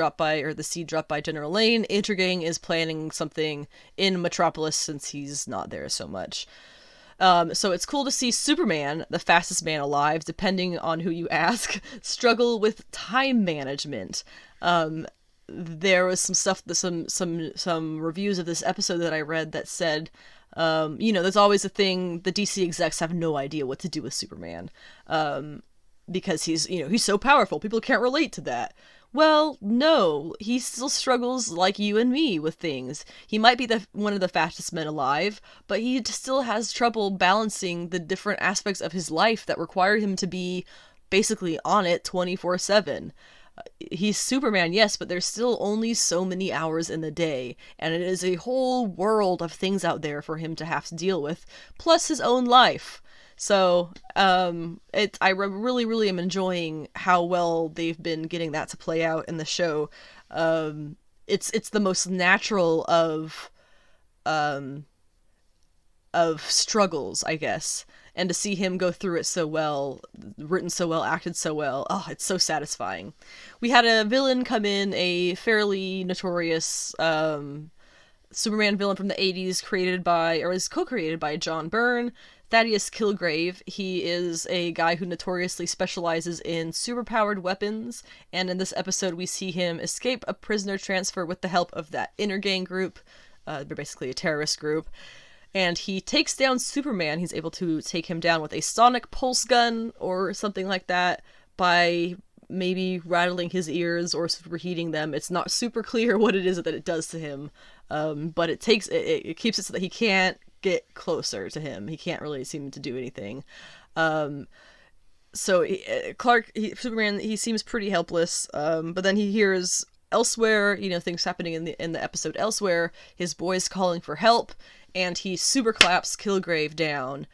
dropped by General Lane, Intergang is planning something in Metropolis since he's not there so much. So it's cool to see Superman, the fastest man alive, depending on who you ask, struggle with time management. There was some stuff, some reviews of this episode that I read that said, there's always a thing, the DC execs have no idea what to do with Superman. Because he's so powerful, people can't relate to that. Well, no, he still struggles like you and me with things. He might be one of the fastest men alive, but he still has trouble balancing the different aspects of his life that require him to be basically on it 24/7. He's Superman, yes, but there's still only so many hours in the day, and it is a whole world of things out there for him to have to deal with, plus his own life. So, I really, really am enjoying how well they've been getting that to play out in the show. It's the most natural of struggles, I guess. And to see him go through it so well, written so well, acted so well, it's so satisfying. We had a villain come in, a fairly notorious, Superman villain from the 80s, was co-created by John Byrne, Thaddeus Kilgrave. He is a guy who notoriously specializes in superpowered weapons, and in this episode we see him escape a prisoner transfer with the help of that Intergang group. They're basically a terrorist group. And he takes down Superman. He's able to take him down with a sonic pulse gun or something like that by maybe rattling his ears or superheating them. It's not super clear what it is that it does to him, but it keeps it so that he can't get closer to him. He can't really seem to do anything. So Superman, he seems pretty helpless, but then he hears elsewhere, things happening in the episode elsewhere, his boys calling for help, and he super claps Kilgrave down,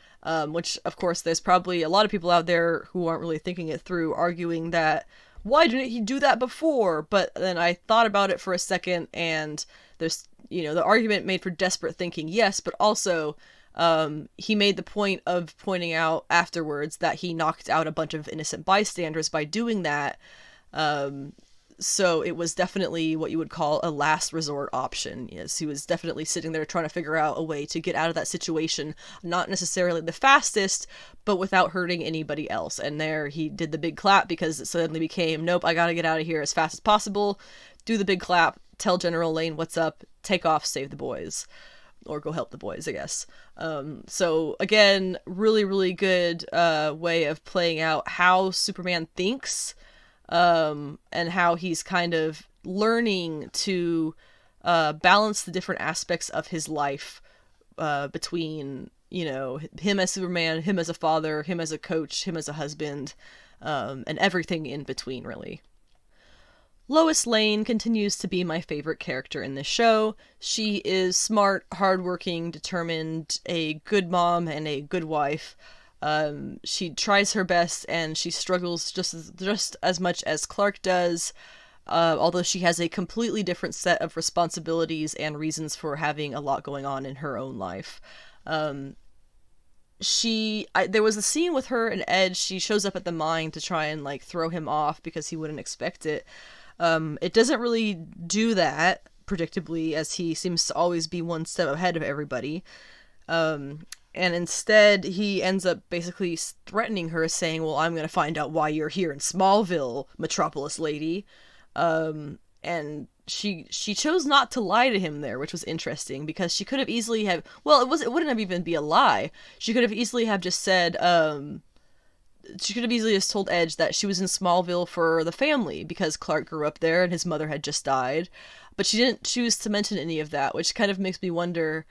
which, of course, there's probably a lot of people out there who aren't really thinking it through, arguing that, why didn't he do that before? But then I thought about it for a second, and there's, the argument made for desperate thinking, yes, but also, he made the point of pointing out afterwards that he knocked out a bunch of innocent bystanders by doing that, so it was definitely what you would call a last resort option. Yes, he was definitely sitting there trying to figure out a way to get out of that situation, not necessarily the fastest, but without hurting anybody else. And there he did the big clap, because it suddenly became, nope, I gotta get out of here as fast as possible, do the big clap, tell General Lane what's up, take off, save the boys. Or go help the boys, I guess. So again, really, really good way of playing out how Superman thinks, and how he's kind of learning to balance the different aspects of his life between, him as Superman, him as a father, him as a coach, him as a husband, and everything in between, really. Lois Lane continues to be my favorite character in this show. She is smart, hardworking, determined, a good mom, and a good wife. She tries her best, and she struggles just as much as Clark does, although she has a completely different set of responsibilities and reasons for having a lot going on in her own life. there was a scene with her and Edge. She shows up at the mine to try and like throw him off because he wouldn't expect it. It doesn't really do that, predictably, as he seems to always be one step ahead of everybody. And instead, he ends up basically threatening her, saying, well, I'm going to find out why you're here in Smallville, Metropolis lady. And she chose not to lie to him there, which was interesting, because she could have easily have, well, it wouldn't have even be a lie. She could have easily have just said, she could have easily just told Edge that she was in Smallville for the family, because Clark grew up there and his mother had just died. But she didn't choose to mention any of that, which kind of makes me wonder,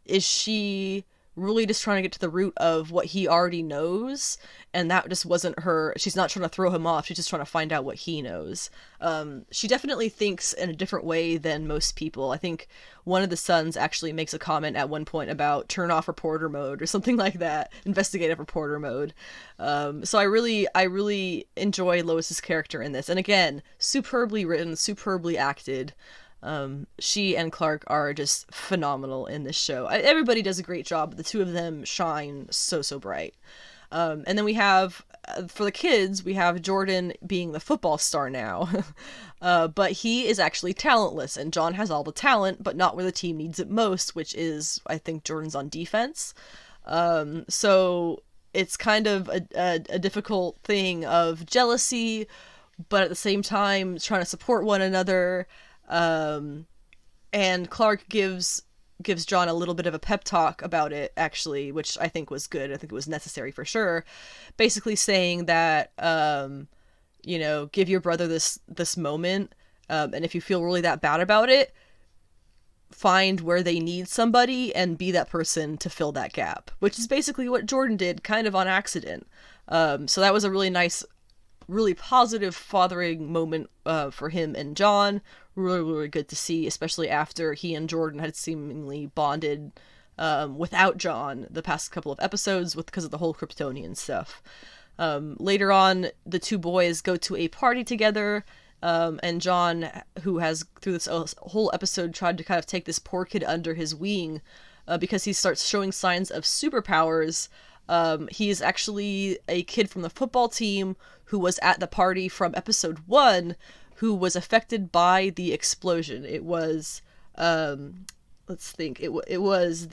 is she really just trying to get to the root of what he already knows, and that just wasn't her. She's not trying to throw him off, she's just trying to find out what he knows. She definitely thinks in a different way than most people. I think one of the sons actually makes a comment at one point about turn off reporter mode or something like that, investigative reporter mode. So I really enjoy Lois's character in this, and again, superbly written, superbly acted. She and Clark are just phenomenal in this show. Everybody does a great job, but the two of them shine so bright. And then we have, for the kids, we have Jordan being the football star now. But he is actually talentless, and John has all the talent, but not where the team needs it most, which is, I think, Jordan's on defense. So it's kind of a difficult thing of jealousy, but at the same time trying to support one another. And Clark gives John a little bit of a pep talk about it, actually, which I think was good. I think it was necessary for sure. Basically saying that, give your brother this moment, and if you feel really that bad about it, find where they need somebody and be that person to fill that gap, which is basically what Jordan did, kind of on accident. So that was a really nice, really positive fathering moment for him and John. Really good to see, especially after he and Jordan had seemingly bonded without John the past couple of episodes because of the whole Kryptonian stuff. Later on, the two boys go to a party together, and John, who has through this whole episode tried to kind of take this poor kid under his wing because he starts showing signs of superpowers. He is actually a kid from the football team who was at the party from episode 1, who was affected by the explosion. It was, let's think, it was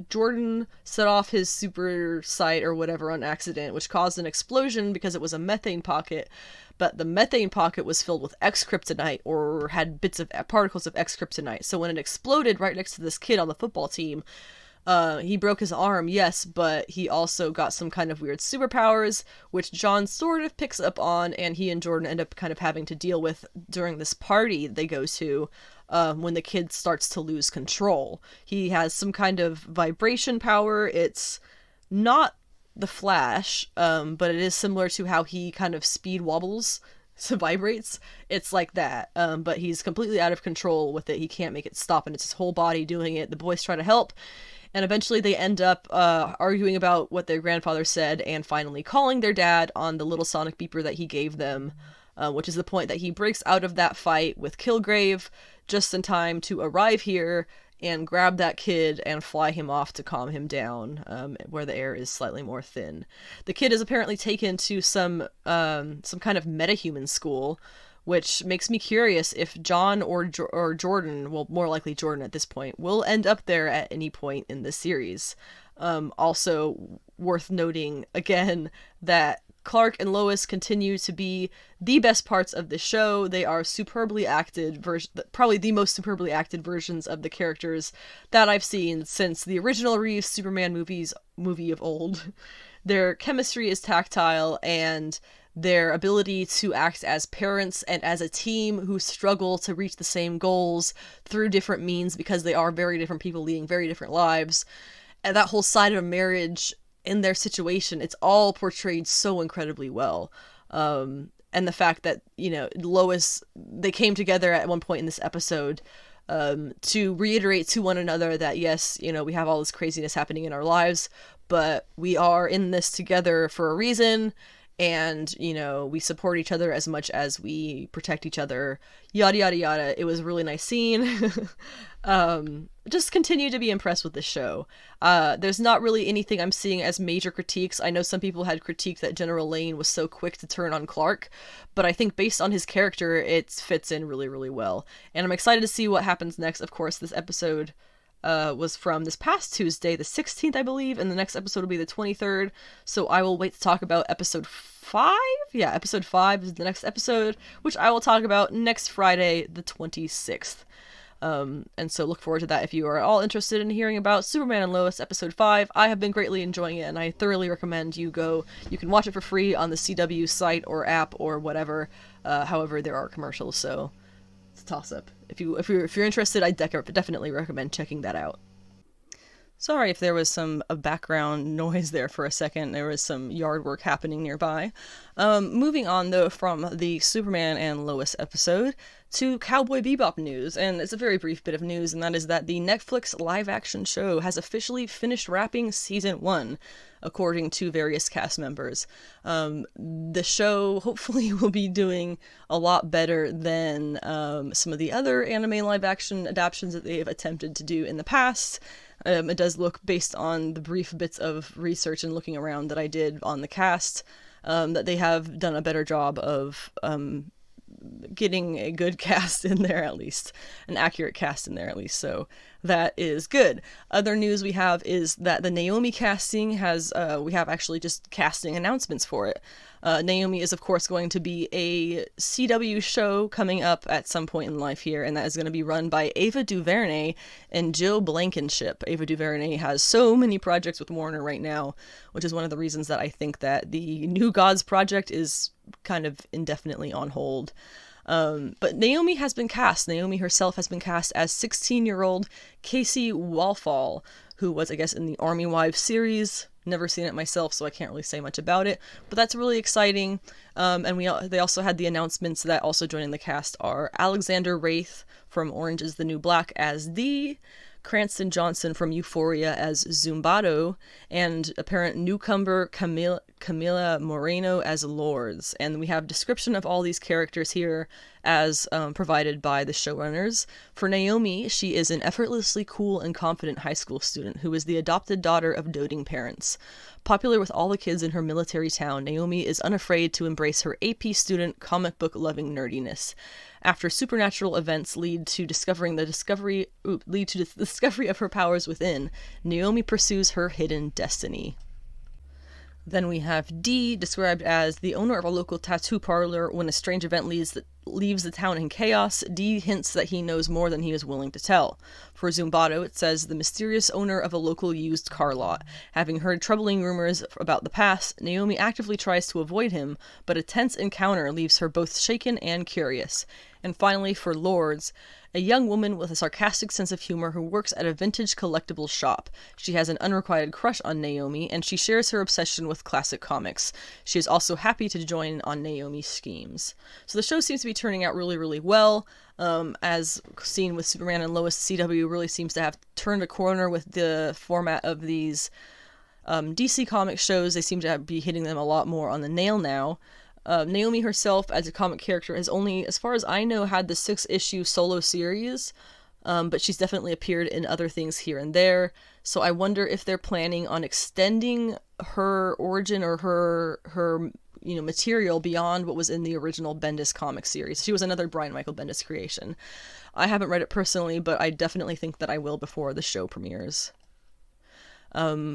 Jordan set off his super sight or whatever on accident, which caused an explosion because it was a methane pocket, but the methane pocket was filled with X-kryptonite, or had particles of X-kryptonite. So when it exploded right next to this kid on the football team, he broke his arm, yes, but he also got some kind of weird superpowers, which John sort of picks up on, and he and Jordan end up kind of having to deal with during this party they go to, when the kid starts to lose control. He has some kind of vibration power. It's not the Flash, but it is similar to how he kind of speed wobbles, so vibrates. It's like that, but he's completely out of control with it. He can't make it stop, and it's his whole body doing it. The boys try to help, and eventually they end up arguing about what their grandfather said, and finally calling their dad on the little sonic beeper that he gave them, which is the point that he breaks out of that fight with Kilgrave just in time to arrive here and grab that kid and fly him off to calm him down, where the air is slightly more thin. The kid is apparently taken to some kind of metahuman school, which makes me curious if John or Jordan, well, more likely Jordan at this point, will end up there at any point in the series. Also worth noting, again, that Clark and Lois continue to be the best parts of the show. They are superbly acted, probably the most superbly acted versions of the characters that I've seen since the original Reeves Superman movie of old. Their chemistry is tactile, and their ability to act as parents and as a team who struggle to reach the same goals through different means because they are very different people leading very different lives. And that whole side of a marriage in their situation, it's all portrayed so incredibly well. And the fact that, Lois, they came together at one point in this episode to reiterate to one another that, yes, we have all this craziness happening in our lives, but we are in this together for a reason, and, you know, we support each other as much as we protect each other, yada yada yada. It was a really nice scene. Just continue to be impressed with this show. There's not really anything I'm seeing as major critiques. I know some people had critiqued that General Lane was so quick to turn on Clark, but I think based on his character, it fits in really, really well. And I'm excited to see what happens next. Of course, this episode was from this past Tuesday, the 16th, I believe, and the next episode will be the 23rd, so I will wait to talk about episode 5? Yeah, episode 5 is the next episode, which I will talk about next Friday, the 26th. And so look forward to that if you are all interested in hearing about Superman and Lois episode 5. I have been greatly enjoying it, and I thoroughly recommend you can watch it for free on the CW site or app or whatever. However, there are commercials, so it's a toss-up. If you're interested, I definitely recommend checking that out. Sorry if there was some background noise there for a second. There was some yard work happening nearby. Moving on, though, from the Superman and Lois episode to Cowboy Bebop news, and it's a very brief bit of news, and that is that the Netflix live-action show has officially finished wrapping Season 1, according to various cast members. The show hopefully will be doing a lot better than some of the other anime live-action adaptations that they've attempted to do in the past. It does look, based on the brief bits of research and looking around that I did on the cast, that they have done a better job of getting a good cast in there, at least an accurate cast in there, at least, so that is good. Other news we have is that the Naomi casting has we have actually just casting announcements for it. Naomi is of course going to be a CW show coming up at some point in life here, and that is going to be run by Ava DuVernay and Jill Blankenship. Ava DuVernay has so many projects with Warner right now, which is one of the reasons that I think that the New Gods project is kind of indefinitely on hold. But Naomi has been cast. Naomi herself has been cast as 16-year-old Casey Walfall, who was, I guess, in the Army Wives series. Never seen it myself, so I can't really say much about it. But that's really exciting. And they also had the announcements that also joining the cast are Alexander Wraith from Orange is the New Black as Dee, Cranston Johnson from Euphoria as Zumbato, and apparent newcomer Camila Moreno as Lords. And we have description of all these characters here as provided by the showrunners. For Naomi, she is an effortlessly cool and confident high school student who is the adopted daughter of doting parents. Popular with all the kids in her military town, Naomi is unafraid to embrace her AP student, comic book loving nerdiness. After supernatural events lead to the discovery of her powers within, Naomi pursues her hidden destiny. Then we have Dee, described as the owner of a local tattoo parlor. When a strange event leaves the town in chaos, Dee hints that he knows more than he is willing to tell. For Zumbato, it says the mysterious owner of a local used car lot. Having heard troubling rumors about the past, Naomi actively tries to avoid him, but a tense encounter leaves her both shaken and curious. And finally, for Lords, a young woman with a sarcastic sense of humor who works at a vintage collectibles shop. She has an unrequited crush on Naomi, and she shares her obsession with classic comics. She is also happy to join on Naomi's schemes. So the show seems to be turning out really, really well. As seen with Superman and Lois, CW really seems to have turned a corner with the format of these DC comic shows. They seem to be hitting them a lot more on the nail now. Naomi herself, as a comic character, has only, as far as I know, had the 6-issue solo series, but she's definitely appeared in other things here and there, so I wonder if they're planning on extending her origin or her material beyond what was in the original Bendis comic series. She was another Brian Michael Bendis creation. I haven't read it personally, but I definitely think that I will before the show premieres.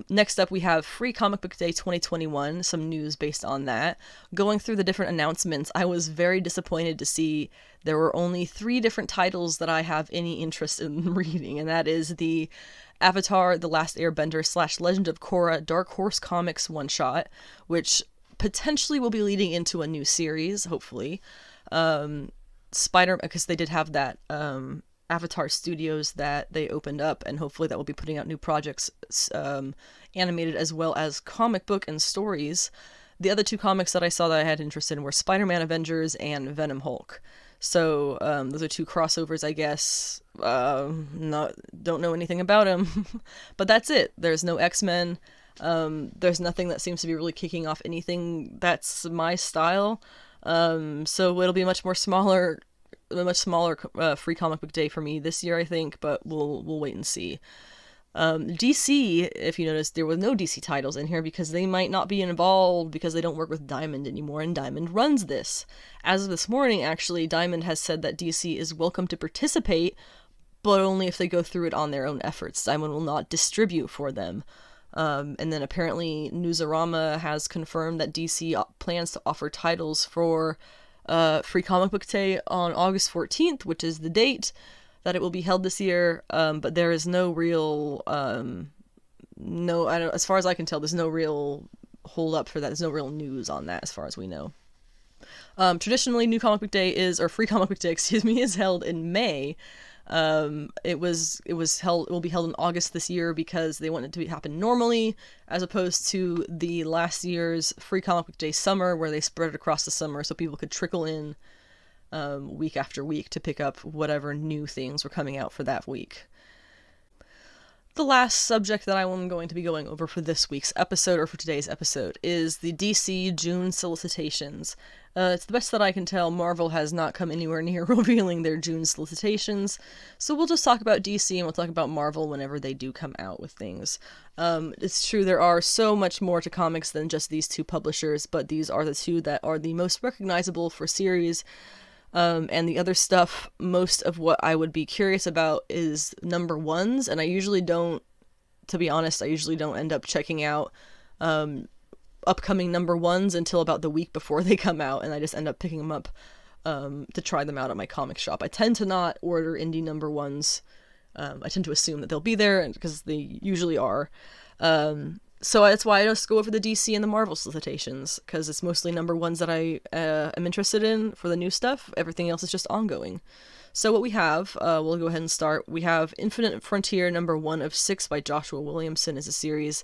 Next up, we have Free Comic Book Day 2021, some news based on that. Going through the different announcements, I was very disappointed to see there were only 3 different titles that I have any interest in reading, and that is the Avatar: The Last Airbender / Legend of Korra Dark Horse Comics one-shot, which potentially will be leading into a new series, hopefully. Because they did have that Avatar Studios that they opened up, and hopefully that will be putting out new projects, animated as well as comic book and stories. The other 2 comics that I saw that I had interest in were Spider-Man Avengers and Venom Hulk. So those are 2 crossovers, I guess. Don't know anything about them, but that's it. There's no X-Men. There's nothing that seems to be really kicking off anything that's my style. So it'll be a much smaller free comic book day for me this year, I think, but we'll wait and see. DC, if you notice, there was no DC titles in here because they might not be involved because they don't work with Diamond anymore, and Diamond runs this. As of this morning, actually, Diamond has said that DC is welcome to participate, but only if they go through it on their own efforts. Diamond will not distribute for them. And then apparently Newsarama has confirmed that DC plans to offer titles for Free Comic Book Day on August 14th, which is the date that it will be held this year, but there is no real, as far as I can tell, there's no real hold up for that. There's no real news on that as far as we know. Traditionally, Free Comic Book Day is held in May. It will be held in August this year because they want it to happen normally, as opposed to the last year's Free Comic Book Day summer, where they spread it across the summer so people could trickle in week after week to pick up whatever new things were coming out for that week. The last subject that I'm going to be going over for this week's episode, or for today's episode, is the DC June Solicitations. It's the best that I can tell, Marvel has not come anywhere near revealing their June Solicitations, so we'll just talk about DC and we'll talk about Marvel whenever they do come out with things. It's true, there are so much more to comics than just these two publishers, but these are the two that are the most recognizable for series. And the other stuff, most of what I would be curious about is number ones, and I usually don't end up checking out upcoming number ones until about the week before they come out, and I just end up picking them up to try them out at my comic shop. I tend to not order indie number ones. I tend to assume that they'll be there, because they usually are. So that's why I just go over the DC and the Marvel solicitations, because it's mostly number ones that I am interested in for the new stuff. Everything else is just ongoing. So what we have, we'll go ahead and start. We have Infinite Frontier number 1 of 6 by Joshua Williamson is a series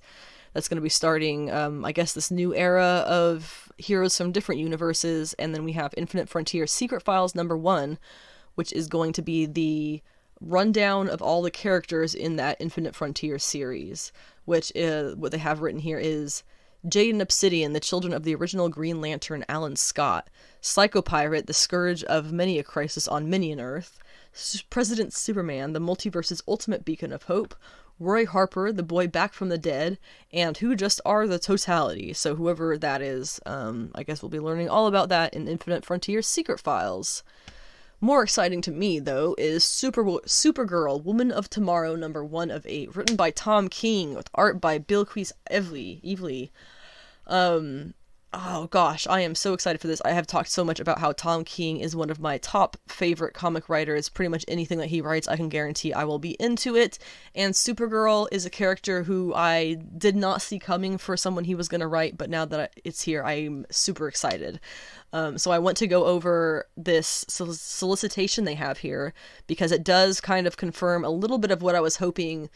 that's going to be starting, I guess, this new era of heroes from different universes. And then we have Infinite Frontier Secret Files number 1, which is going to be the rundown of all the characters in that Infinite Frontier series, which what they have written here is Jade and Obsidian, the children of the original Green Lantern Alan Scott, Psychopirate, the scourge of many a crisis on many an Earth, President Superman, the multiverse's ultimate beacon of hope, Roy Harper, the boy back from the dead, and who just are the totality. So whoever that is, I guess we'll be learning all about that in Infinite Frontier Secret Files. More exciting to me, though, is Supergirl, Woman of Tomorrow, number 1 of 8, written by Tom King, with art by Bilquis Evely. Oh gosh, I am so excited for this. I have talked so much about how Tom King is one of my top favorite comic writers. Pretty much anything that he writes, I can guarantee I will be into it. And Supergirl is a character who I did not see coming for someone he was going to write, but now that it's here, I'm super excited. So I want to go over this solicitation they have here, because it does kind of confirm a little bit of what I was hoping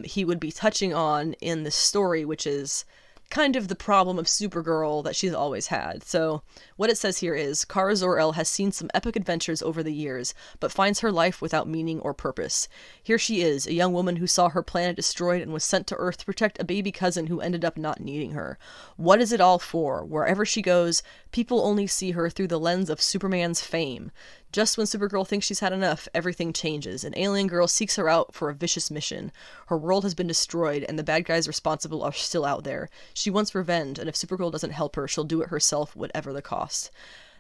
he would be touching on in this story, which is kind of the problem of Supergirl that she's always had. So what it says here is, Kara Zor-El has seen some epic adventures over the years, but finds her life without meaning or purpose. Here she is, a young woman who saw her planet destroyed and was sent to Earth to protect a baby cousin who ended up not needing her. What is it all for? Wherever she goes, people only see her through the lens of Superman's fame. Just when Supergirl thinks she's had enough, everything changes. An alien girl seeks her out for a vicious mission. Her world has been destroyed, and the bad guys responsible are still out there. She wants revenge, and if Supergirl doesn't help her, she'll do it herself, whatever the cost.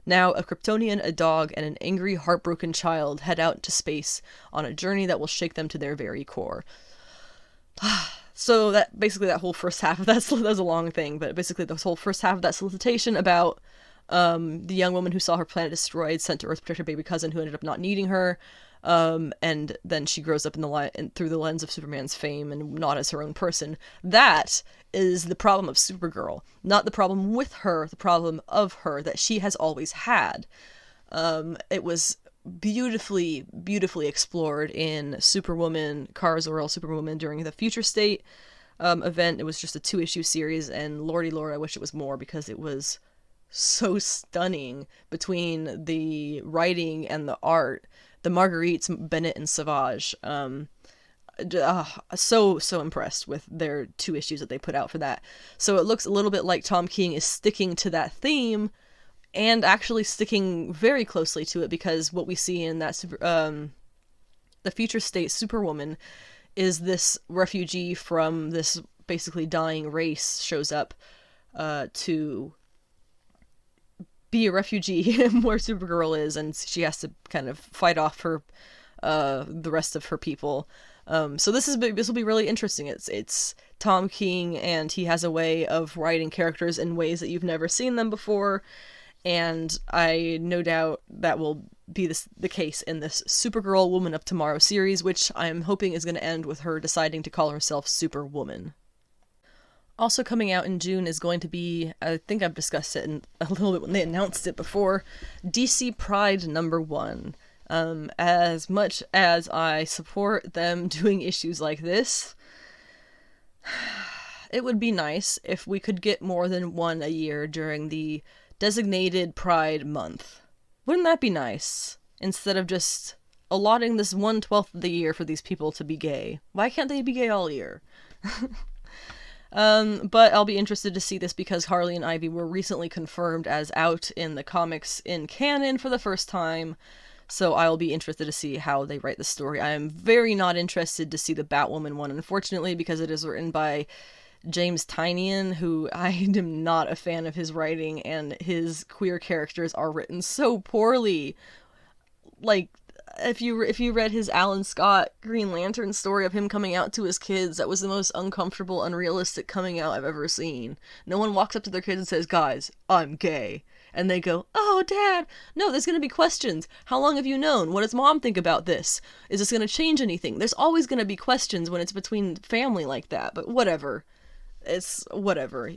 Now, a Kryptonian, a dog, and an angry, heartbroken child head out into space on a journey that will shake them to their very core. So that whole first half of that was a long thing, but basically the whole first half of that solicitation about the young woman who saw her planet destroyed, sent to Earth to protect her baby cousin who ended up not needing her, and then she grows up through the lens of Superman's fame and not as her own person. That is the problem of Supergirl. Not the problem with her, the problem of her that she has always had. It was beautifully explored in Superwoman, Kara Zor-El Superwoman during the Future State event. It was just a 2-issue series, and Lordy Lord, I wish it was more, because it was so stunning between the writing and the art. The Marguerites, Bennett and Savage. so impressed with their 2 issues that they put out for that. So it looks a little bit like Tom King is sticking to that theme and actually sticking very closely to it, because what we see in that the future state Superwoman is this refugee from this basically dying race shows up to be a refugee where Supergirl is, and she has to kind of fight off her the rest of her people. So this will be really interesting. It's Tom King, and he has a way of writing characters in ways that you've never seen them before, and I no doubt that will be the case in this Supergirl Woman of Tomorrow series, which I'm hoping is going to end with her deciding to call herself Superwoman. Also coming out in June is going to be, I think I've discussed it a little bit when they announced it before, DC Pride #1. As much as I support them doing issues like this, it would be nice if we could get more than one a year during the designated Pride month. Wouldn't that be nice? Instead of just allotting this 1/12 of the year for these people to be gay. Why can't they be gay all year? But I'll be interested to see this because Harley and Ivy were recently confirmed as out in the comics in canon for the first time. So I'll be interested to see how they write the story. I am very not interested to see the Batwoman one, unfortunately, because it is written by James Tynion, who I am not a fan of his writing, and his queer characters are written so poorly. Like, if you read his Alan Scott Green Lantern story of him coming out to his kids, that was the most uncomfortable, unrealistic coming out I've ever seen. No one walks up to their kids and says, "Guys, I'm gay." And they go, "Oh, Dad." No, there's going to be questions. How long have you known? What does Mom think about this? Is this going to change anything? There's always going to be questions when it's between family like that, but whatever. It's whatever.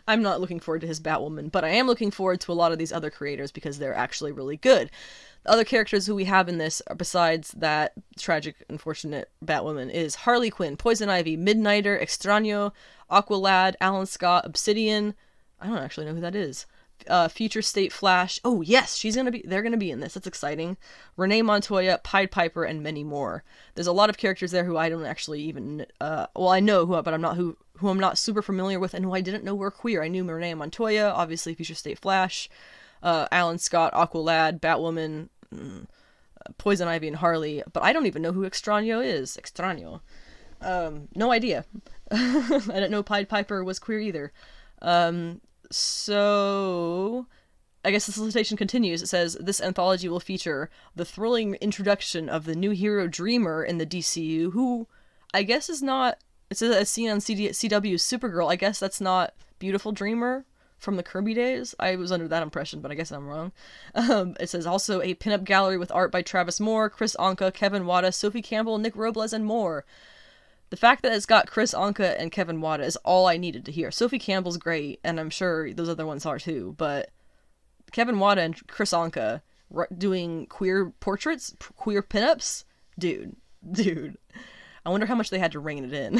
I'm not looking forward to his Batwoman, but I am looking forward to a lot of these other creators because they're actually really good. The other characters who we have in this, besides that tragic, unfortunate Batwoman, is Harley Quinn, Poison Ivy, Midnighter, Extraño, Aqualad, Alan Scott, Obsidian. I don't actually know who that is. Future State Flash. Oh yes, they're gonna be in this. That's exciting. Renee Montoya, Pied Piper, and many more. There's a lot of characters there who I don't actually even I know who, but I'm not who I'm not super familiar with, and who I didn't know were queer. I knew Renee Montoya, obviously Future State Flash, Alan Scott, Aqualad, Batwoman, Poison Ivy, and Harley, but I don't even know who Extraño is. Extraño. No idea. I didn't know Pied Piper was queer either. So, I guess the solicitation continues. It says, this anthology will feature the thrilling introduction of the new hero Dreamer in the DCU, who I guess is not, it says as seen on CW's Supergirl. I guess that's not Beautiful Dreamer from the Kirby days. I was under that impression, but I guess I'm wrong. It says also a pinup gallery with art by Travis Moore, Chris Anka, Kevin Wada, Sophie Campbell, Nick Robles, and more. The fact that it's got Chris Anka and Kevin Wada is all I needed to hear. Sophie Campbell's great, and I'm sure those other ones are too, but Kevin Wada and Chris Anka doing queer portraits, queer pinups? Dude. I wonder how much they had to rein it in.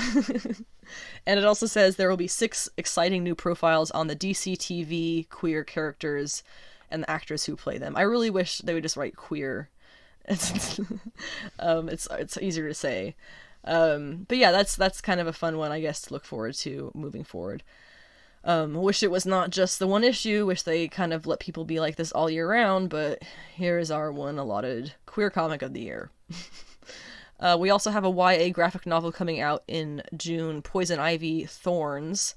And it also says there will be 6 exciting new profiles on the DC TV queer characters and the actors who play them. I really wish they would just write queer. It's easier to say. But yeah, that's kind of a fun one, I guess, to look forward to moving forward. Wish it was not just the one issue, wish they kind of let people be like this all year round, but here is our one allotted queer comic of the year. We also have a YA graphic novel coming out in June, Poison Ivy Thorns.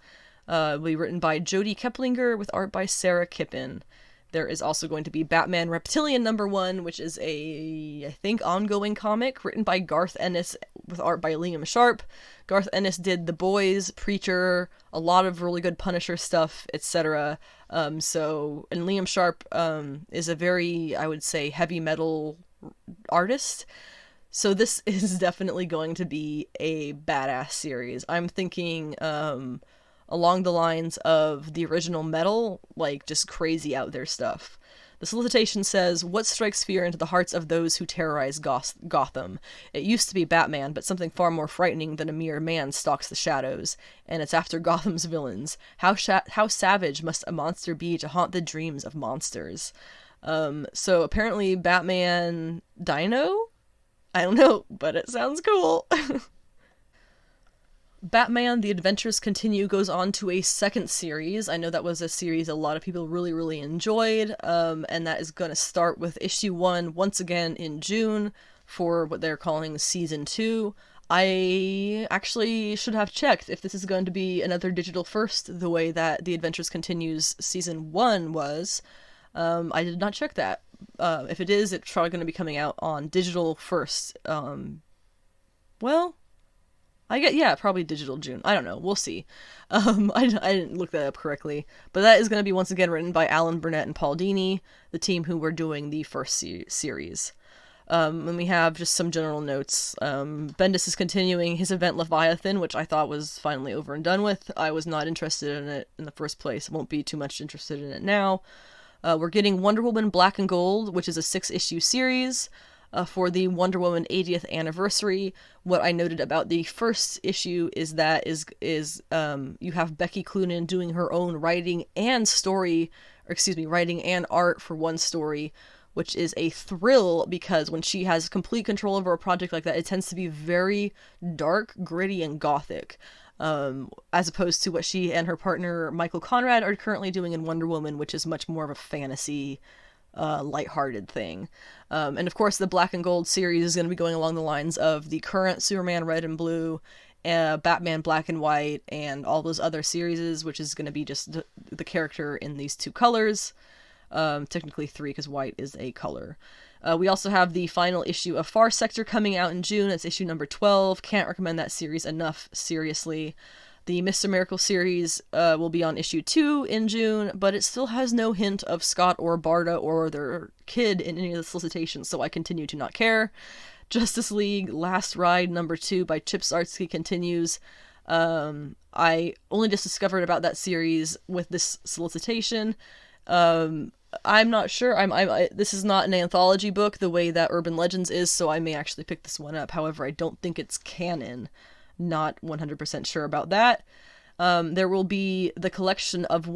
Will be written by Jodie Keplinger with art by Sarah Kippen. There is also going to be Batman Reptilian #1, which is I think, ongoing comic written by Garth Ennis with art by Liam Sharp. Garth Ennis did The Boys, Preacher, a lot of really good Punisher stuff, etc. And Liam Sharp is a very, I would say, heavy metal artist. So this is definitely going to be a badass series. I'm thinking along the lines of the original Metal, like just crazy out there stuff. The solicitation says, what strikes fear into the hearts of those who terrorize Gotham? It used to be Batman, but something far more frightening than a mere man stalks the shadows, and it's after Gotham's villains. How savage must a monster be to haunt the dreams of monsters? So apparently Batman Dino? I don't know, but it sounds cool. Batman The Adventures Continue goes on to a second series. I know that was a series a lot of people really, really enjoyed, and that is going to start with issue 1 once again in June for what they're calling season 2. I actually should have checked if this is going to be another digital first, the way that The Adventures Continues season 1 was. I did not check that. If it is, it's probably going to be coming out on digital first. Well, probably digital June. I don't know. We'll see. I didn't look that up correctly. But that is going to be once again written by Alan Burnett and Paul Dini, the team who were doing the first series. And we have just some general notes. Bendis is continuing his event Leviathan, which I thought was finally over and done with. I was not interested in it in the first place. Won't be too much interested in it now. We're getting Wonder Woman Black and Gold, which is a 6-issue series. For the Wonder Woman 80th anniversary. What I noted about the first issue is that you have Becky Cloonan doing her own writing and art for one story, which is a thrill because when she has complete control over a project like that, it tends to be very dark, gritty, and gothic. As opposed to what she and her partner Michael Conrad are currently doing in Wonder Woman, which is much more of a fantasy lighthearted thing. And of course the Black and Gold series is going to be going along the lines of the current Superman Red and Blue, Batman Black and White, and all those other series, which is going to be just the character in these 2 colors. Technically 3 because white is a color. We also have the final issue of Far Sector coming out in June. It's issue number 12. Can't recommend that series enough, seriously. The Mr. Miracle series will be on issue 2 in June, but it still has no hint of Scott or Barda or their kid in any of the solicitations, so I continue to not care. Justice League Last Ride number 2 by Chip Zdarsky continues. I only just discovered about that series with this solicitation. I'm not sure. This is not an anthology book the way that Urban Legends is, so I may actually pick this one up. However, I don't think it's canon. Not 100% sure about that. There will be the collection of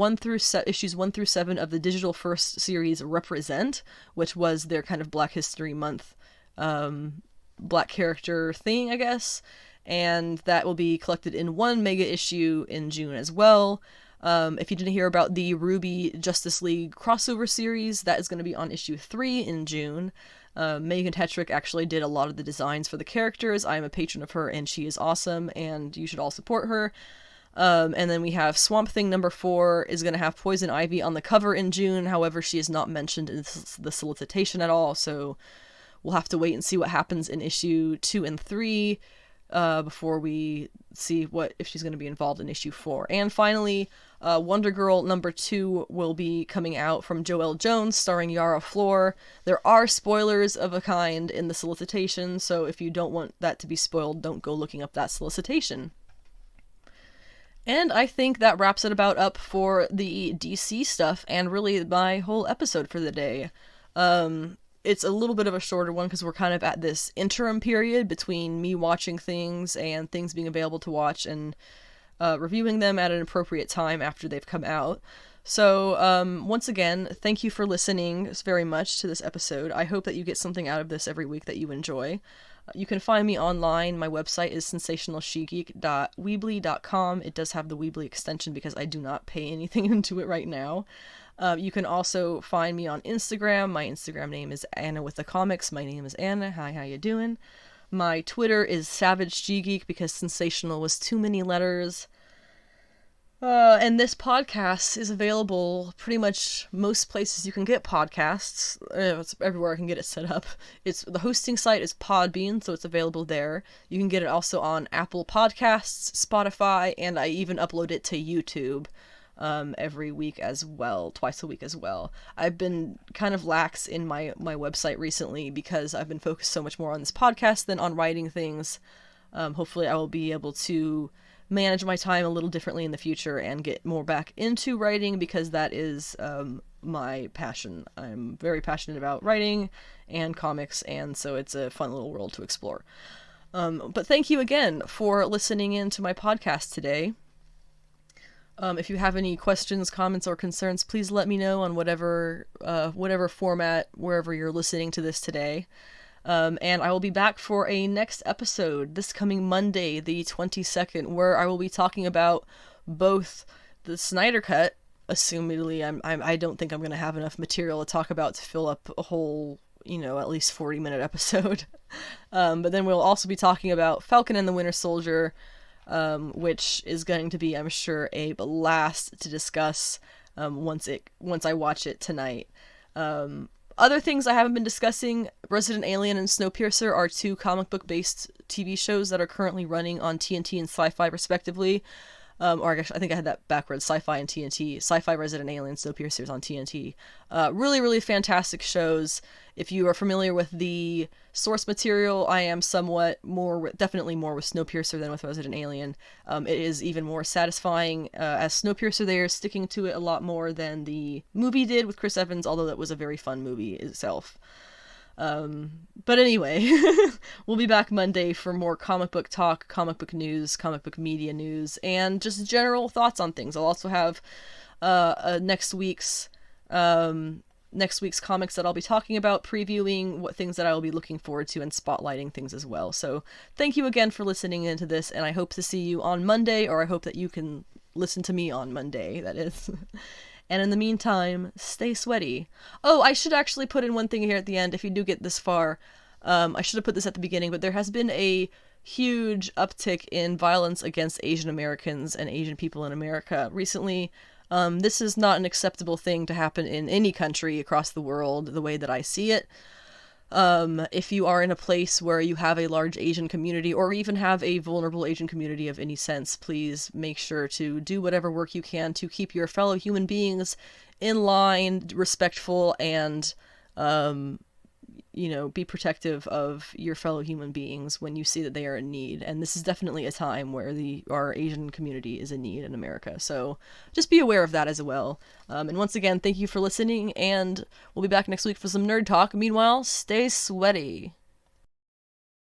issues 1 through 7 of the digital first series Represent, which was their kind of Black History Month black character thing, I guess. And that will be collected in 1 mega issue in June as well. If you didn't hear about the Ruby Justice League crossover series, that is going to be on issue 3 in June. Megan Tetrick actually did a lot of the designs for the characters. I am a patron of her, and she is awesome, and you should all support her. And then we have Swamp Thing number 4 is going to have Poison Ivy on the cover in June. However, she is not mentioned in the solicitation at all, so we'll have to wait and see what happens in issue 2 and 3 before we see if she's going to be involved in issue 4. And finally, Wonder Girl number 2 will be coming out from Joelle Jones, starring Yara Flor. There are spoilers of a kind in the solicitation, so if you don't want that to be spoiled, don't go looking up that solicitation. And I think that wraps it about up for the DC stuff, and really my whole episode for the day. It's a little bit of a shorter one because we're kind of at this interim period between me watching things and things being available to watch and reviewing them at an appropriate time after they've come out. So, once again, thank you for listening very much to this episode. I hope that you get something out of this every week that you enjoy. You can find me online. My website is sensationalshegeek.weebly.com. It does have the Weebly extension because I do not pay anything into it right now. You can also find me on Instagram. My Instagram name is Anna with the Comics. My name is Anna. Hi, how you doing? My Twitter is Savage She-Geek because sensational was too many letters. And this podcast is available pretty much most places you can get podcasts. It's everywhere I can get it set up. The hosting site is Podbean, so it's available there. You can get it also on Apple Podcasts, Spotify, and I even upload it to YouTube every week as well, twice a week as well. I've been kind of lax in my website recently because I've been focused so much more on this podcast than on writing things. Hopefully I will be able to manage my time a little differently in the future and get more back into writing because that is my passion. I'm very passionate about writing and comics, and so it's a fun little world to explore. But thank you again for listening in to my podcast today. If you have any questions, comments, or concerns, please let me know on whatever format, wherever you're listening to this today. And I will be back for a next episode this coming Monday, the 22nd, where I will be talking about both the Snyder Cut. Assumedly, I don't think I'm going to have enough material to talk about to fill up a whole, at least 40-minute episode. But then we'll also be talking about Falcon and the Winter Soldier, which is going to be, I'm sure, a blast to discuss once I watch it tonight. Other things I haven't been discussing, Resident Alien and Snowpiercer are two comic book based TV shows that are currently running on TNT and Sci-Fi respectively. Or I think I had that backwards, Sci-Fi and TNT. Sci-Fi, Resident Alien, Snowpiercer's on TNT. Really, really fantastic shows. If you are familiar with the source material, I am definitely more with Snowpiercer than with Resident Alien. It is even more satisfying. As Snowpiercer, they are sticking to it a lot more than the movie did with Chris Evans, although that was a very fun movie itself. But anyway, we'll be back Monday for more comic book talk, comic book news, comic book media news, and just general thoughts on things. I'll also have next week's comics that I'll be talking about, previewing what things that I will be looking forward to, and spotlighting things as well. So thank you again for listening into this, and I hope to see you on Monday, or I hope that you can listen to me on Monday, that is. And in the meantime, stay sweaty. Oh, I should actually put in one thing here at the end, if you do get this far. I should have put this at the beginning, but there has been a huge uptick in violence against Asian Americans and Asian people in America recently. This is not an acceptable thing to happen in any country across the world, the way that I see it. If you are in a place where you have a large Asian community, or even have a vulnerable Asian community of any sense, please make sure to do whatever work you can to keep your fellow human beings in line, respectful, and, be protective of your fellow human beings when you see that they are in need. And this is definitely a time where our Asian community is in need in America. So just be aware of that as well. And once again, thank you for listening, and we'll be back next week for some nerd talk. Meanwhile, stay sweaty.